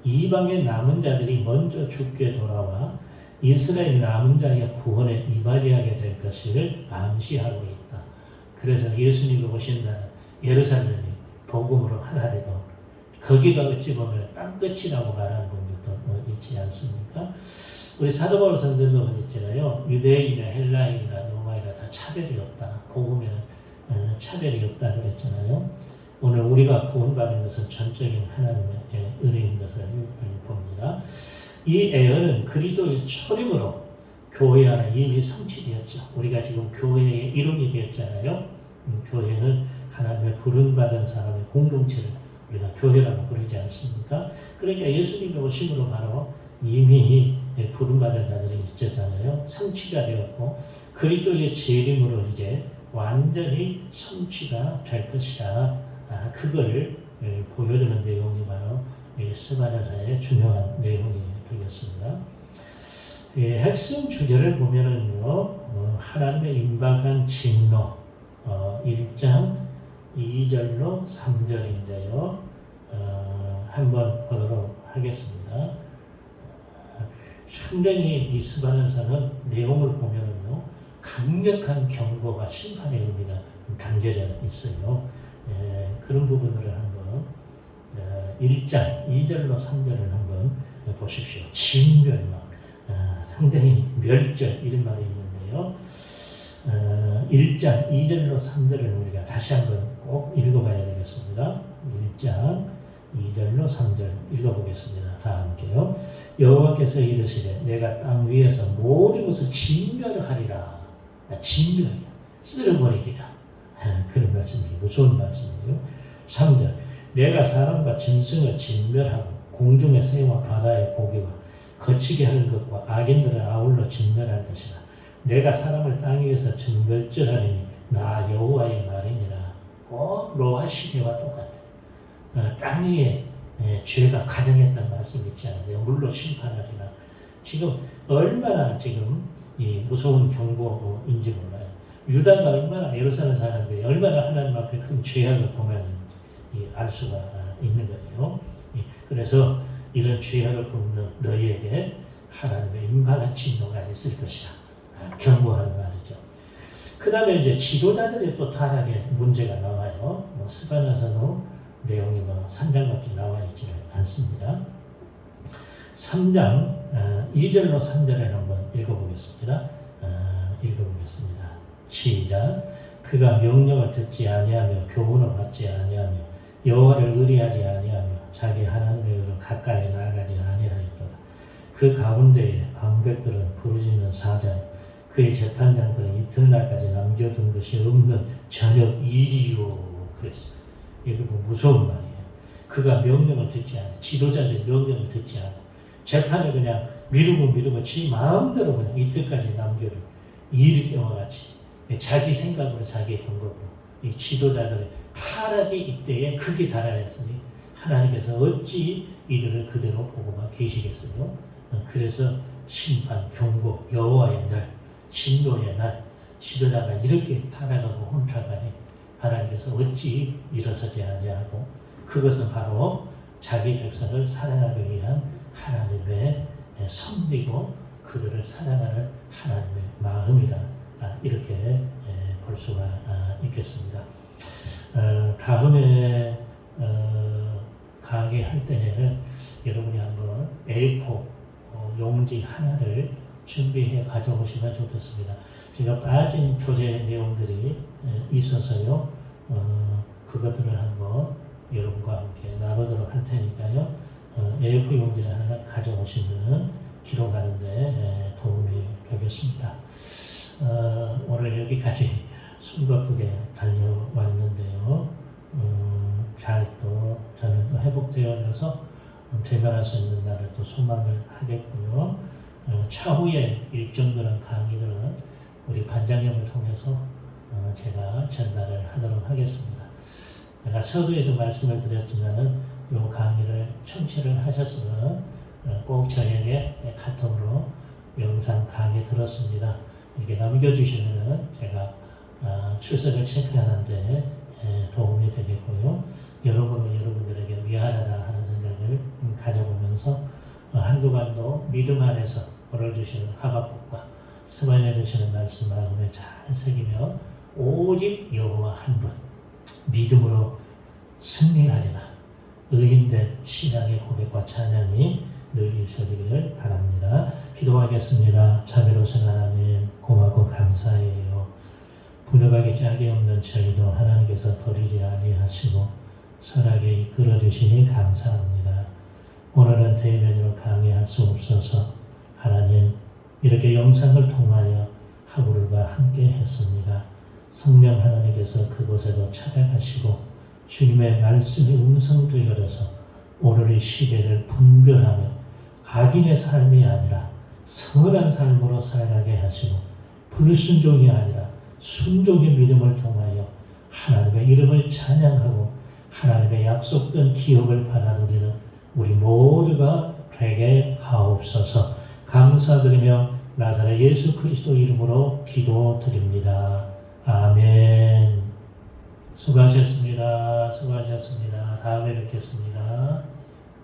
A: 이방의 남은 자들이 먼저 죽게 돌아와 이스라엘 남은 자의 구원에 이바지하게 될 것을 암시하고 있다. 그래서 예수님이 오신다는 예루살렘이 복음으로 하나 되고 거기가 어찌 보면 땅끝이라고 말하는 분들도 있지 않습니까? 우리 사도 바울 선생도 있잖아요. 유대인이나 헬라인이나 로마인이나 다 차별이 없다. 복음에는 차별이 없다 그랬잖아요. 오늘 우리가 구원받은 것은 전적인 하나님의 은혜인 것을 봅니다. 이 예언은 그리스도의 초림으로 교회 안에 이미 성취되었죠. 우리가 지금 교회의 이름이 되었잖아요. 교회는 하나님의 부름받은 사람의 공동체를 우리가 교회라고 부르지 않습니까? 그러니까 예수님의 오심으로 바로 이미 부름받은 자들이 있었잖아요. 성취가 되었고 그리스도의 재림으로 이제 완전히 성취가 될 것이다. 그걸 보여주는 내용이 바로 스바냐서의 중요한 내용이 되겠습니다. 핵심 주제를 보면은요, 하나님의 임박한 진노 1장 2절로 3절인데요. 한번 보도록 하겠습니다. 상당히 이 스바냐서는 내용을 보면은요, 강력한 경고와 심판의 의미가 담겨져 있어요. 그런 부분들을 한번 1장 2절로 3절을 한번 보십시오. 진멸망, 상당히 멸절 이런 말이 있는데요. 1장 2절로 3절을 우리가 다시 한번 꼭 읽어봐야 되겠습니다. 1장 2절로 3절 읽어보겠습니다. 다 함께요. 여호와께서 이르시되 내가 땅 위에서 모든 것을 진멸하리라. 진멸이야. 쓸어버리리라. 그런 말씀이 무서운 말씀이에요. 3절 내가 사람과 짐승을 진멸하고 공중의 새와 바다의 고기와 거치게 하는 것과 악인들을 아울러 진멸할 것이라. 내가 사람을 땅 위에서 정멸절하리니 나 여호와의 말이니라. 꼭 노아 시대와 똑같아. 땅 위에 죄가 가능했다는 말씀 있지 않아요. 물로 심판하리라. 지금 얼마나 지금 이 무서운 경고인지 몰라요. 유다가 얼마나 예루살렘 사람들이 얼마나 하나님 앞에 큰 죄악을 범하는지 알 수가 있는 거예요. 그래서 이런 죄악을 범는 너희에게 하나님의 임박한 진노가 있을 것이다. 경고하는 말이죠. 그 다음에 이제 지도자들이 또 다르게 문제가 나와요. 스바냐서는 내용이 3장밖에 나와 있지는 않습니다. 3장 2절로 3절을 한번 읽어보겠습니다. 시작. 그가 명령을 듣지 아니하며 교훈을 받지 아니하며 여호와를 의리하지 아니하며 자기 하나님의 의를 가까이 나아가지 아니하였도다. 그 가운데에 방백들은 부르짖는 사자, 그의 재판장들은 이튿날까지 남겨둔 것이 없는 저녁 일이요. 그랬어요. 이게 뭐 무서운 말이에요. 그가 명령을 듣지 않아. 지도자들이 명령을 듣지 않아. 재판을 그냥 미루고 지 마음대로 그냥 이틀까지 남겨둔 일이 때와 같이 자기 생각으로 자기의 방법으로 이 지도자들의 타락이 이때에 극에 달하였으니 하나님께서 어찌 이들을 그대로 보고만 계시겠어요? 그래서 심판, 경고, 여호와의 날, 진노의 날, 지도자가 이렇게 타락하고 혼탁하니 하나님께서 어찌 일어서지 아니하고 그것은 바로 자기 백성을 사랑하기 위한 하나님의 섭리고 그들을 사랑하는 하나님의 마음이라 이렇게 볼 수가 있겠습니다. 다음에 강의할 때에는 여러분이 한번 A4 용지 하나를 준비해 가져오시면 좋겠습니다. 제가 빠진 교재 내용들이 있어서요. 그것들을 한번 여러분과 함께 나누도록 할 테니까요. A4 용지를 하나 가져오시면 기록하는 데 도움이 되겠습니다. 오늘 여기까지 숨가쁘게 달려왔는데요. 잘 또 저는 회복되어져서 대면할 수 있는 날을 또 소망을 하겠고요. 차후에 일정들은 강의들은 우리 반장님을 통해서 제가 전달을 하도록 하겠습니다. 제가 서두에도 말씀을 드렸지만은 이 강의를 청취를 하셨으면 꼭 저에게 카톡으로 영상 강의 들었습니다. 이렇게 남겨주시면 제가 출석을 체크하는데 도움이 되겠고요. 여러분들에게 미안하다 하는 생각을 가져보면서 한두 간도 믿음 안에서 벌어주시는 하박국과 스바냐 주시는 말씀 마음에 잘 새기며 오직 여호와 한 분 믿음으로 승리하리라 의인된 신앙의 고백과 찬양이 늘 있으리기를 바랍니다. 기도하겠습니다. 자비로우신 하나님 고맙고 감사해요. 부족하기 짝이 없는 저희도 하나님께서 버리지 아니하시고 선하게 이끌어 주시니 감사합니다. 오늘은 대면으로 강의할 수 없어서 하나님 이렇게 영상을 통하여 하루가 함께 했습니다. 성령 하나님께서 그곳에도 찾아가시고 주님의 말씀이 음성되어져서 오늘의 시대를 분별하며 악인의 삶이 아니라 선한 삶으로 살아가게 하시고 불순종이 아니라 순종의 믿음을 통하여 하나님의 이름을 찬양하고 하나님의 약속된 기업을 받아들이는 우리 모두가 되게 하옵소서. 감사드리며 나사렛 예수 그리스도 이름으로 기도드립니다. 아멘. 수고하셨습니다. 다음에 뵙겠습니다.